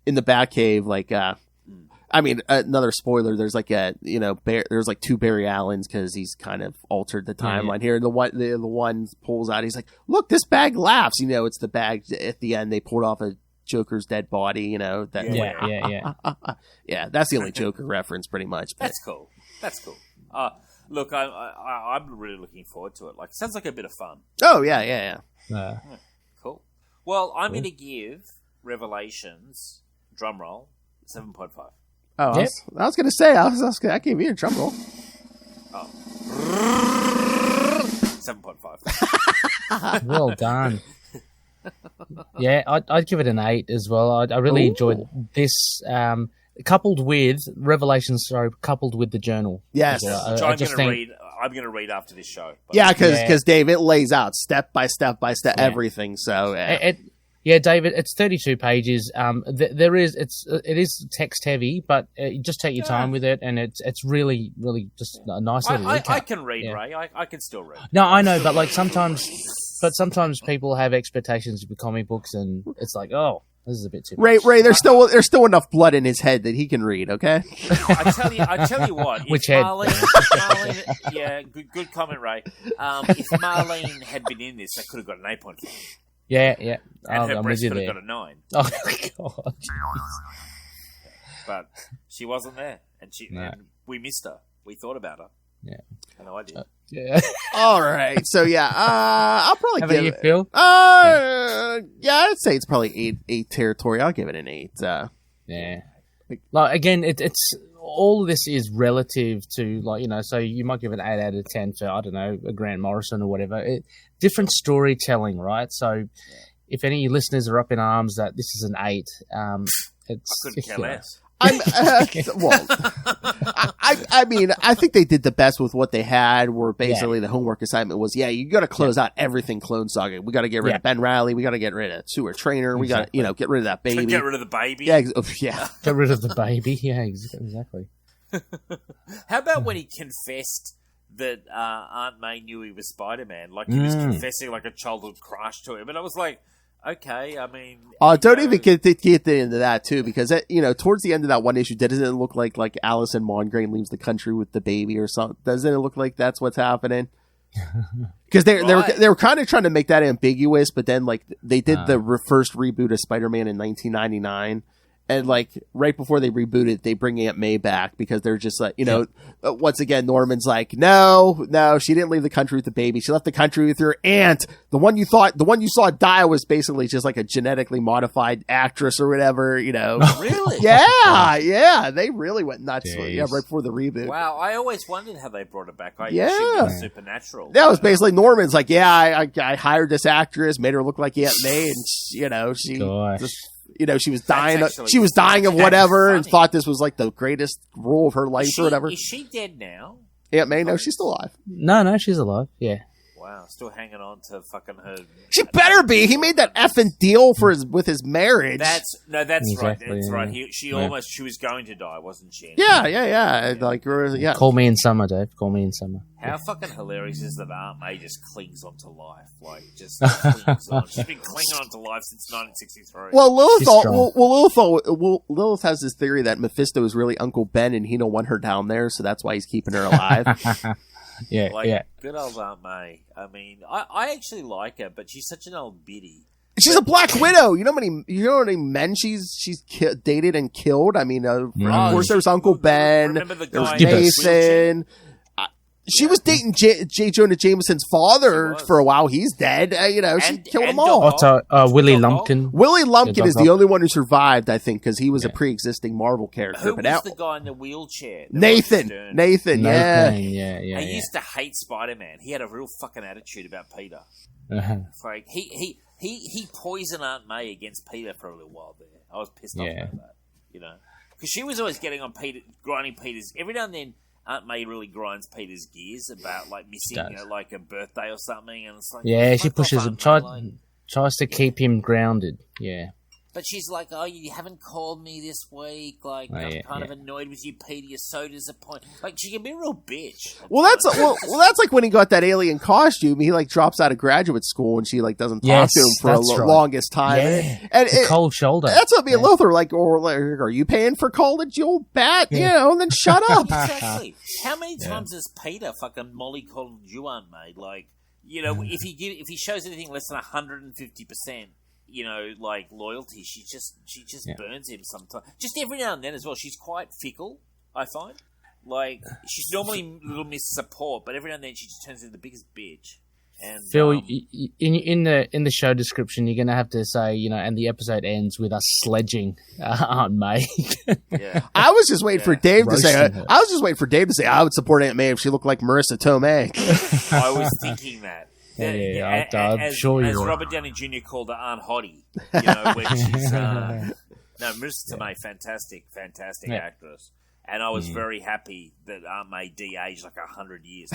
in the Batcave, like, I mean, another spoiler, there's like there's like two Barry Allens because he's kind of altered the timeline here. And the one pulls out, he's like, look, this bag laughs. It's the bag at the end. They pulled off a Joker's dead body, Yeah, that's the only Joker reference, pretty much. But. That's cool. Look, I'm really looking forward to it. Like, it sounds like a bit of fun. Oh yeah. Cool. Well, I'm going to give Revelations, drumroll, 7.5. Oh, I was going to say, I gave you a drum roll. Oh. 7.5. Well done. Yeah, I'd give it an 8 as well. I really enjoyed this, coupled with Revelations. Coupled with the journal. Yes, I'm going to read after this show. Yeah, because Dave, it lays out step by step everything. So Yeah, David, it's 32 pages. It is text heavy, but you just take your time with it, and it's really, really just a nice little recap. I can read, Ray. I can still read. No, I know, but like sometimes people have expectations with comic books, and it's like, oh, this is a bit too much. Ray, there's still enough blood in his head that he can read. Okay. I tell you what. Which head? Marlene, yeah, good comment, Ray. If Marlene had been in this, I could have got an 8.5. Yeah. And her I'm breast with could you have there. got a 9. Oh God. But she wasn't there, and and we missed her. We thought about her. Yeah. I know I did. Yeah. All right. So yeah, I'll probably How give about you, it. Phil? Yeah, I'd say it's probably 8 territory. I'll give it an 8. Yeah. Like again, it's all of this is relative to so you might give it an 8 out of 10 for I don't know a Grant Morrison or whatever. Different storytelling, right? So if any listeners are up in arms that this is an 8, it's I couldn't care less. I mean, I think they did the best with what they had. Where basically the homework assignment was, you got to close out everything Clone Saga. We got to get rid of Ben Reilly. We got to get rid of Sewer Trainer. We got to, get rid of that baby. Get rid of the baby. Yeah. Get rid of the baby. Yeah, exactly. How about when he confessed that Aunt May knew he was Spider-Man? Like he was confessing like a childhood crush to him, and I was like, okay, I mean... don't even get into that, too, because, towards the end of that one issue, doesn't it look like Allison Mongrain leaves the country with the baby or something? Doesn't it look like that's what's happening? Because they were kind of trying to make that ambiguous, but then, they did the first reboot of Spider-Man in 1999, and, right before they reboot it, they bring Aunt May back because they're just once again, Norman's like, no, she didn't leave the country with the baby. She left the country with her aunt. The one you saw die was basically just like a genetically modified actress or whatever, Really? Yeah. They really went nuts. Jeez. Yeah, right before the reboot. Wow, I always wondered how they brought it back. She was supernatural. That was basically Norman's like, I hired this actress, made her look like Aunt May, and, she just... she was dying. She was dying of whatever, and thought this was like the greatest role of her life or whatever. Is she dead now? Aunt May? No, she's still alive. No, she's alive. Yeah. Wow, still hanging on to fucking her. She better be. He made that effing deal with his marriage. That's right. Exactly, That's yeah. right. She was going to die, wasn't she? Yeah. Call me in summer, Dave. Call me in summer. How fucking hilarious is that Aunt May just clings onto life, just clings on. She's been clinging onto life since 1963. Well, Lilith has this theory that Mephisto is really Uncle Ben, and he don't want her down there, so that's why he's keeping her alive. Yeah. Good old Aunt May. I mean, I actually like her, but she's such an old biddy. She's a Black Widow. You know how many men she's dated and killed? I mean, of course, there's Uncle Ben. Remember the There was guy Nathan. She was dating J. Jonah Jameson's father for a while. He's dead. She killed them all. Willie Lumpkin. Willie Lumpkin is the only one who survived, I think, because he was a pre-existing Marvel character. Who was the guy in the wheelchair? Nathan, yeah. I used to hate Spider-Man. He had a real fucking attitude about Peter. Like he poisoned Aunt May against Peter for a little while there. I was pissed off about that, because she was always getting on Peter, grinding Peter's. Every now and then, Aunt May really grinds Peter's gears about missing, like a birthday or something, and it's like she pushes him, tries to keep him grounded. Yeah. But she's like, oh, you haven't called me this week. I'm kind of annoyed with you, Peter. You're so disappointed. Like, she can be a real bitch. Well, that's like when he got that alien costume. He drops out of graduate school, and she doesn't talk to him for the longest time. Yeah. And cold shoulder. That's what me and Lothar are you paying for college, you old bat? Yeah. And then shut up. Exactly. How many times has Peter fucking mollycoddled you, Aunt May? If he shows anything less than 150%. Loyalty. She just burns him sometimes. Just every now and then as well. She's quite fickle, I find. She's normally little Miss Support, but every now and then she just turns into the biggest bitch. And Phil, in the show description, you're gonna have to say, and the episode ends with us sledging Aunt May. I was just waiting for Dave to say. I was just waiting for Dave to say I would support Aunt May if she looked like Marissa Tomei. I was thinking that. I'm sure as you're Robert Downey Jr. called her Aunt Hottie, when she's Marissa Tomei, fantastic actress. And I was very happy that Aunt May de-aged like 100 years.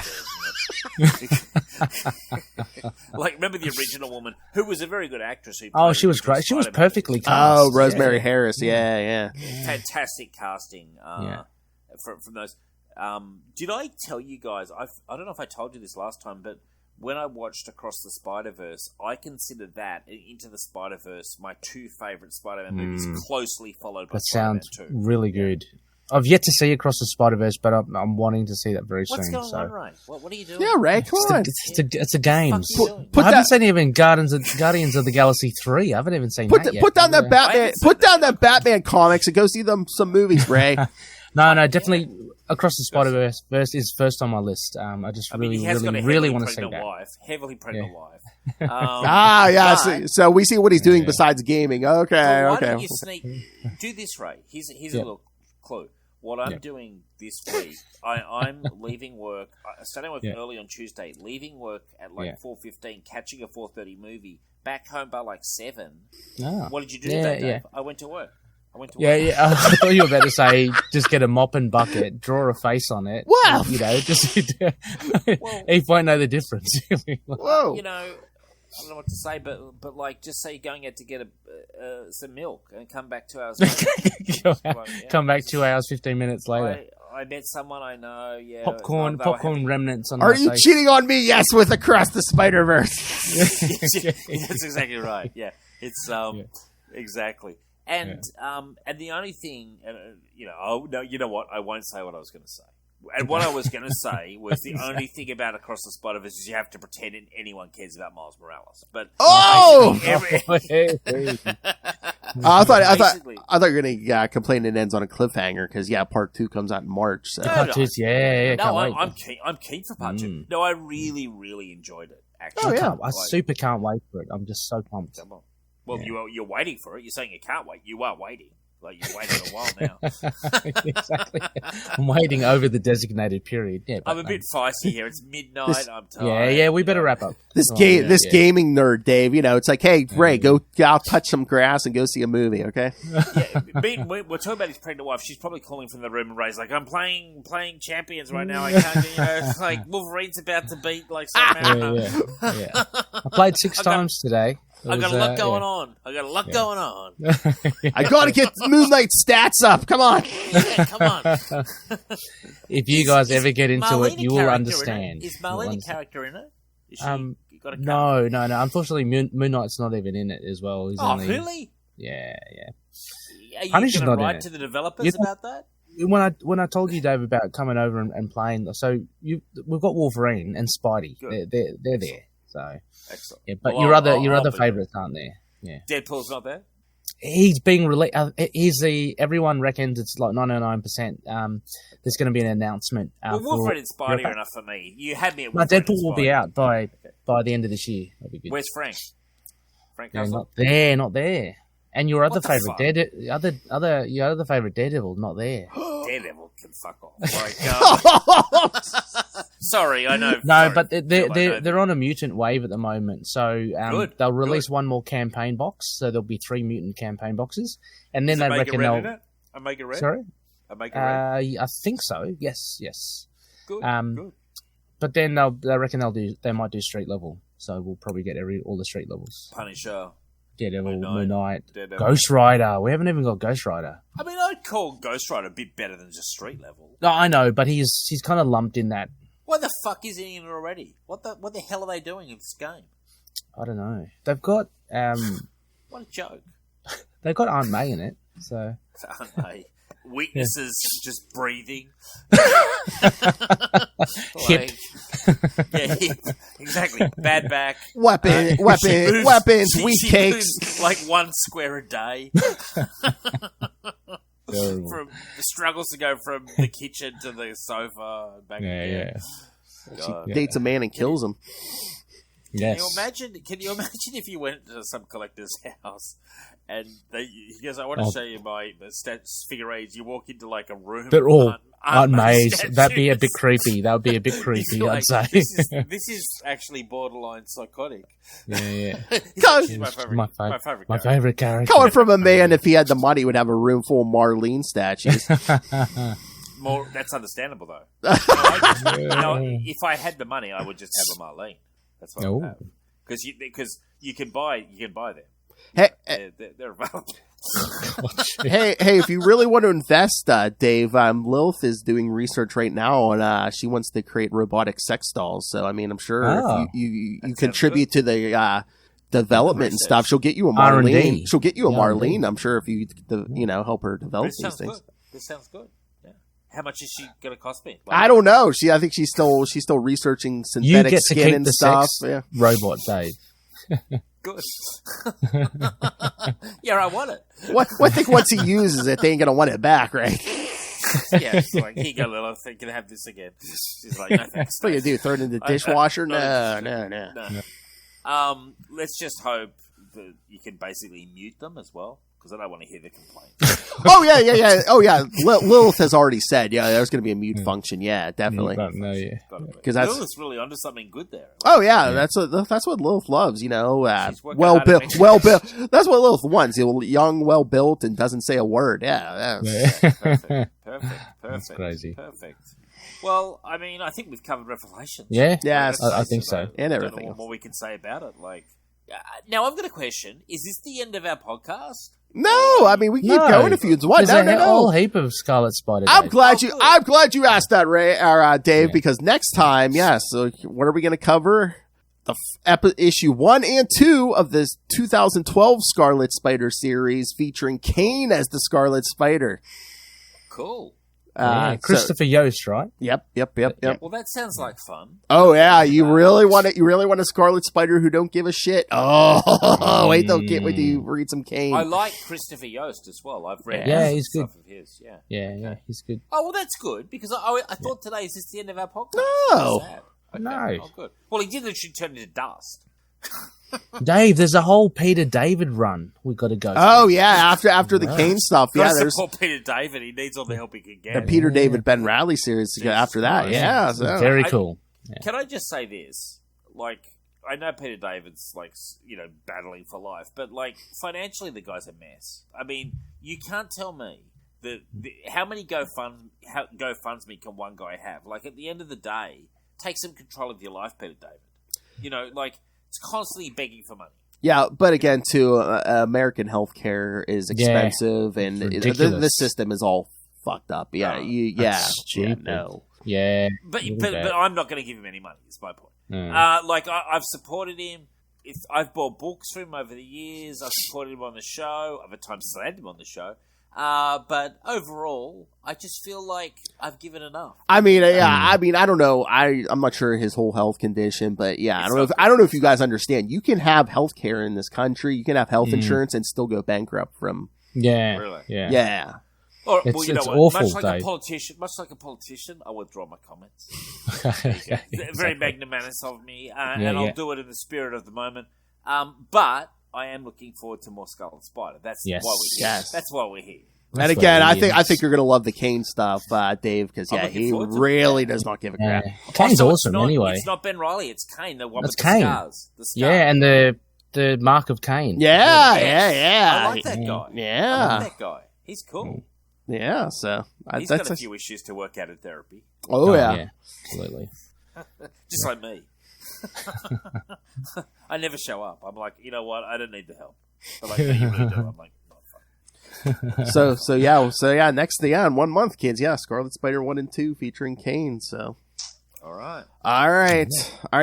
Like, remember the original woman, who was a very good actress. Who she was great. She was perfectly cast. Oh, Rosemary Harris. Yeah. Fantastic casting from those. Did I tell you guys, I don't know if I told you this last time, but when I watched Across the Spider-Verse, I consider that, Into the Spider-Verse, my two favourite Spider-Man movies, closely followed by that Spider-Man sounds 2. really good. I've yet to see Across the Spider-Verse, but I'm wanting to see that very What's soon. going on, Ray? What are you doing? Yeah, Ray, come on. It's a game. Put I haven't seen even Guardians of the Galaxy 3. I haven't even seen that yet. Put down that Batman. Put down that Batman comics and go see some movies, Ray. No, definitely Across the Spider-Verse is first on my list. I just really want to see that. Heavily pregnant wife. So we see what he's doing besides gaming. Okay. Why don't you do this, Ray? Here's a little clue. What I'm doing this week, I'm leaving work, starting work early on Tuesday, leaving work at 4:15, catching a 4:30 movie, back home by 7. What did you do that day? I went to work. Yeah. I thought you were about to say just get a mop and bucket, draw a face on it. Wow. Just he won't know the difference. Whoa. I don't know what to say, but just say you're going out to get some milk and come back 2 hours later. Come back 2 hours, 15 minutes later. I met someone I know, yeah. Popcorn remnants on Are my you face. cheating on me? Yes, with Across the Spider-Verse. That's exactly right, yeah. It's, exactly. And the only thing, you know what? I won't say what I was going to say. And what I was going to say was the only thing about Across the Spider-Verse is you have to pretend anyone cares about Miles Morales. But I thought you were going to complain it ends on a cliffhanger because part 2 comes out in March. So. Part 2, I'm keen for part 2. No, I really, really enjoyed it. Actually, I super can't wait for it. I'm just so pumped. Well, you're waiting for it. You're saying you can't wait. You are waiting. You're waiting a while now. Exactly. I'm waiting over the designated period. Yeah, I'm a bit feisty here. It's midnight. I'm tired. Yeah, we better wrap up. This gaming nerd, Dave, it's like, hey, Ray, go out, touch some grass and go see a movie, okay? We're talking about his pregnant wife. She's probably calling from the room and Ray's like, I'm playing Champions right now. I can't, it's like Wolverine's about to beat some Yeah. I played 6 times today. I got a lot going on. I got to get Moon Knight stats up. Come on. Come on. If you guys ever get into it, you will understand. Is Marlene a character in it? Is she got a no. Unfortunately, Moon Knight's not even in it as well. He's really? Yeah. Are you going to write to the developers about that? When I told you, Dave, about coming over and playing, so we've got Wolverine and Spidey. They're there. So excellent. Yeah, but your other favourites aren't there. Yeah, Deadpool's not there. He's being released. Everyone reckons it's 99%. There's going to be an announcement. Wolverine and Spidey are enough for me. You had me at Wolverine. Deadpool will be out by the end of this year. That'll be good. Where's Frank? Not there. And your other favourite, your other favourite Daredevil, not there. Daredevil can fuck off. Sorry, I know. No, but they're on a mutant wave at the moment, so they'll release one more campaign box. So there'll be 3 mutant campaign boxes, and then they reckon they'll. I make it red. Sorry, I make it red. I think so. Yes. Good. Good. But then they reckon they might do street level, so we'll probably get all the street levels. Punisher. Daredevil, Moon Knight, Ghost Rider. We haven't even got Ghost Rider. I mean, I'd call Ghost Rider a bit better than just street level. No, I know, but he's kind of lumped in that. Why the fuck is he in it already? What the hell are they doing in this game? I don't know. They've got what a joke. They've got Aunt May in it, so Aunt May. Weaknesses, just breathing. Hip. Hip. Exactly. Bad back. Weapons, weak cakes. Like 1 square a day. From the struggles to go from the kitchen to the sofa and back again. She dates a man and kills him. Yes. Can you imagine if you went to some collector's house and he goes, I want to show you my stats figurines. You walk into a room. They're all Aunt May's. That'd be a bit creepy. That would be a bit creepy, I'd say. This is actually borderline psychotic. Yeah. My favorite character. Coming from a man, if he had the money, would have a room full of Marlene statues. That's understandable, though. If I had the money, I would just have a Marlene. That's what I would have. Because you can buy them. Hey, they're available. hey, if you really want to invest, Dave, Lilith is doing research right now, and she wants to create robotic sex dolls. So, I mean, I'm sure if you contribute to the development and stuff, she'll get you a Marlene. R&D. She'll get you a Marlene. I'm sure if you help her develop these things. This sounds good. Yeah. How much is she going to cost me? I don't know. I think she's still researching synthetic skin and stuff. Yeah. Robot Dave. Good. Yeah, I want it. What I think once he uses it, they ain't gonna want it back, right? Yeah, it's like, here you go, Lilith. You can have this again. She's like, no thanks. What do you do? Throw it in the dishwasher? No. Let's just hope that you can basically mute them as well, because I don't want to hear the complaint. Oh yeah. Oh yeah. Lilith has already said, there's going to be a mute function. Yeah, definitely. Because Lilith's really onto something good there. Oh yeah, that's what Lilith loves. Well built. That's what Lilith wants. Young, well built, and doesn't say a word. Yeah. Perfect. That's crazy. Perfect. Well, I mean, I think we've covered Revelations. Yeah. I think so. And everything. I don't know what more we can say about it. Now I've got a question. Is this the end of our podcast? No, I mean we keep going if you want. There's a whole heap of Scarlet Spider. I'm glad you asked that, Ray or Dave, because next time, so what are we going to cover? The issue 1 and 2 of this 2012 Scarlet Spider series, featuring Kane as the Scarlet Spider. Cool. Christopher Yost, right? Yep. Well, that sounds like fun. Oh yeah, you really want a Scarlet Spider who don't give a shit. Oh, wait till you read some Kane. I like Christopher Yost as well. I've read he's stuff good. Of his. Yeah, he's good. Oh well, that's good because I thought today is this the end of our podcast? No, no. Oh, good. Well, he did literally turn into dust. Dave, there's a whole Peter David run we got to go through. Oh yeah, after the Kane stuff, there's Peter David. He needs all the help he can get. The Peter David Ben Reilly series to go after that. Yeah, so. Very cool. Can I just say this? I know Peter David's battling for life, but financially the guy's a mess. I mean, you can't tell me that how many GoFundMe can one guy have? At the end of the day, take some control of your life, Peter David. It's constantly begging for money. Yeah, but again, too, American healthcare is expensive, and the system is all fucked up. Yeah, no. Yeah, but I'm not going to give him any money. Is my point. I've supported him. I've bought books for him over the years. I've supported him on the show. I've at times slandered him on the show. But overall, I just feel like I've given enough. I mean, I don't know. I'm not sure his whole health condition, but I don't know if you guys understand. You can have health care in this country. You can have health insurance and still go bankrupt from. Yeah. Really? Yeah. Or, it's what? awful, much like a politician, I withdraw my comments. Very magnanimous of me, and I'll do it in the spirit of the moment. But I am looking forward to more Scarlet Spider. That's why we're here. That's why we're here. And again, I think you're going to love the Kane stuff, Dave, because he really does not give a crap. Kane's awesome anyway. It's not Ben Reilly, it's Kane, the one with the Kane. scars. Yeah, and the mark of Kane. Yeah. I like that guy. Yeah. I like that guy. He's cool. Yeah, so he's got a few issues to work out in therapy. Oh yeah. Absolutely. Just like me. I never show up. I'm like, you know what? I don't need the help. But you really do. I'm like, so next in 1 month, kids. Yeah, Scarlet Spider 1 and 2 featuring Kane. So. All right,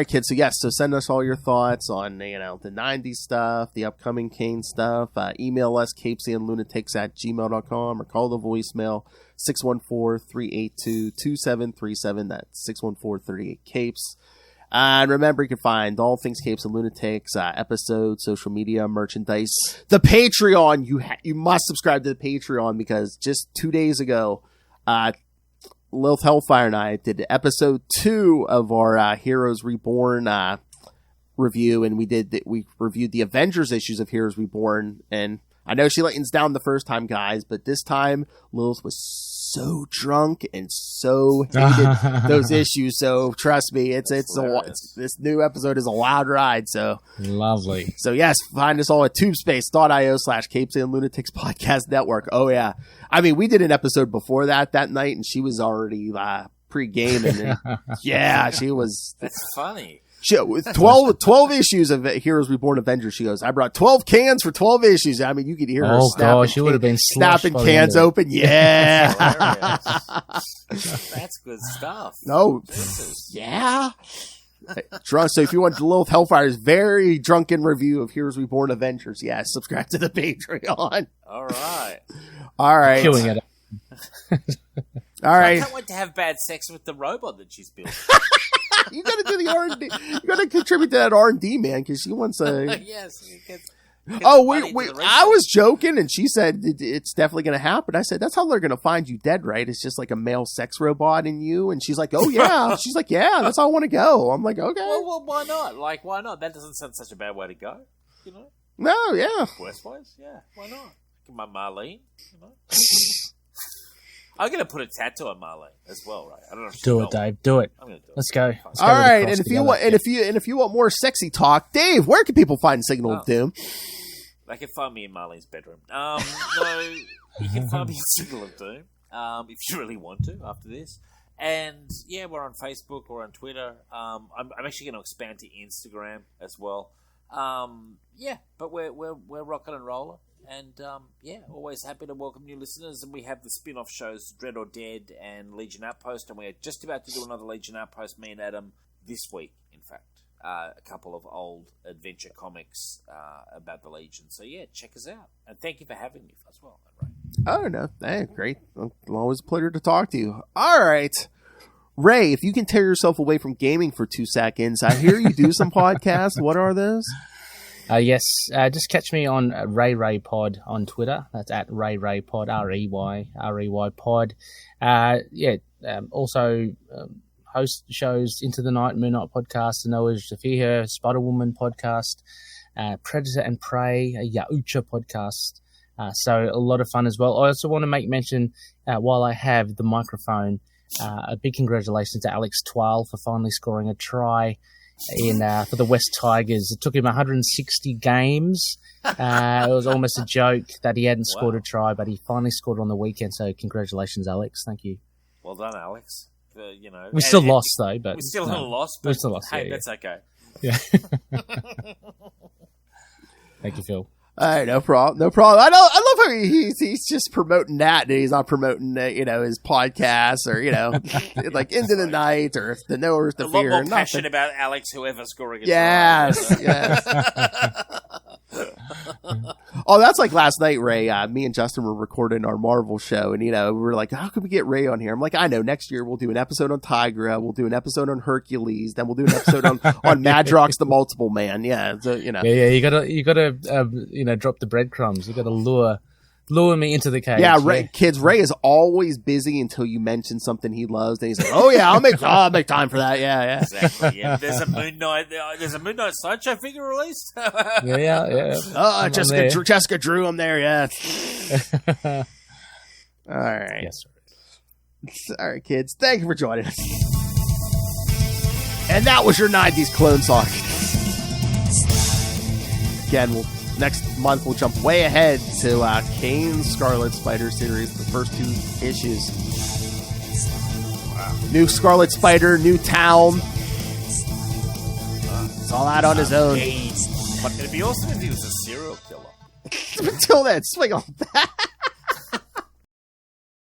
kids. So send us all your thoughts on the 90s stuff, the upcoming Kane stuff. Email us CapesandLunatics@gmail.com or call the voicemail 614-382-2737. That's 614-38-CAPES. And remember, you can find all things Capes and Lunatics, episodes, social media, merchandise, the Patreon. You must subscribe to the Patreon because just 2 days ago, Lilith Hellfire and I did episode 2 of our Heroes Reborn review, and we reviewed the Avengers issues of Heroes Reborn, and I know she let us down the first time, guys, but this time Lilith was so drunk and so hated those issues. So trust me, it's this new episode is a wild ride. So lovely. So yes, find us all at tubespace.io/CapesandLunatics Podcast Network. Oh yeah, I mean we did an episode before that night, and she was already pre-gaming. And yeah, she was. That's funny. She, with 12 issues of Heroes Reborn Avengers, she goes, I brought 12 cans for 12 issues. I mean, you could hear her she would have been snapping cans open. Yeah. That's good stuff. No. Yeah. Drunk. So if you want Lilith Hellfire's very drunken review of Heroes Reborn Avengers, subscribe to the Patreon. All right. Killing it. All right. I can't wait to have bad sex with the robot that she's built. You got to do the R&D. You got to contribute to that R&D, man, because she wants a. Yes. I was joking, and she said it's definitely going to happen. I said that's how they're going to find you dead, right? It's just like a male sex robot in you, and she's like, "Oh yeah." She's like, "Yeah, that's how I want to go." I'm like, "Okay." Well, why not? Why not? That doesn't sound such a bad way to go, you know? No, yeah. Worst ways, yeah. Why not? My Marlene, you know. I'm going to put a tattoo on Marlene as well, right? I don't know. Do it, Dave. Do it. I'm going to do it. Let's go. All right, and if you want more sexy talk, Dave, where can people find Signal of Doom? They can find me in Marlene's bedroom. No, you can find me in Signal of Doom if you really want to after this. And yeah, we're on Facebook or on Twitter. I'm actually going to expand to Instagram as well. But we're rocking and rolling. And, always happy to welcome new listeners. And we have the spin-off shows, Dread or Dead and Legion Outpost. And we're just about to do another Legion Outpost, me and Adam, this week, in fact. A couple of old adventure comics about the Legion. So, check us out. And thank you for having me as well. Ray. Oh, no. Hey, great. Always a pleasure to talk to you. All right. Ray, if you can tear yourself away from gaming for 2 seconds, I hear you do some podcasts. What are those? Yes, just catch me on Ray Pod on Twitter. That's at Ray Pod, REY Pod. Also host shows Into the Night, Moon Knight podcast, the Noah's Shafir, Spider-Woman podcast, Predator and Prey, a Yaucha podcast. So a lot of fun as well. I also want to make mention, while I have the microphone, a big congratulations to Alex Twile for finally scoring a try for the West Tigers. It took him 160 games. It was almost a joke that he hadn't scored a try, but he finally scored on the weekend. So congratulations, Alex. Thank you. Well done, Alex. We still lost though, but we still lost. But we still lost. Hey, that's okay. Yeah. Thank you, Phil. All right, no problem. I love how he's just promoting that, and he's not promoting his podcast or like Into the Night or the No Earth to Fear. A lot more passion about Alex, whoever scoring a try. Yes. Oh, that's like last night, Ray. Me and Justin were recording our Marvel show, and we were like, how can we get Ray on here? I'm like, I know. Next year we'll do an episode on Tigra, we'll do an episode on Hercules, then we'll do an episode on Madrox the Multiple Man. Yeah, so, Yeah. You gotta drop the breadcrumbs. You gotta lure me into the cage. Yeah, Ray is always busy until you mention something he loves. Then he's like, "Oh yeah, I'll make time for that." Yeah. Exactly. Yeah. There's a Moon Knight sideshow figure released. Yeah. Oh, Jessica Drew, I'm there. Yeah. All right. Yes, sir. All right, kids. Thank you for joining us. And that was your 90s Clone Saga. Again, next month we'll jump way ahead to Kane's Scarlet Spider series, the first 2 issues. Wow. New Scarlet Spider, new town. It's all out on his own. But it'd be awesome if he was a serial killer. Until then, swing on that.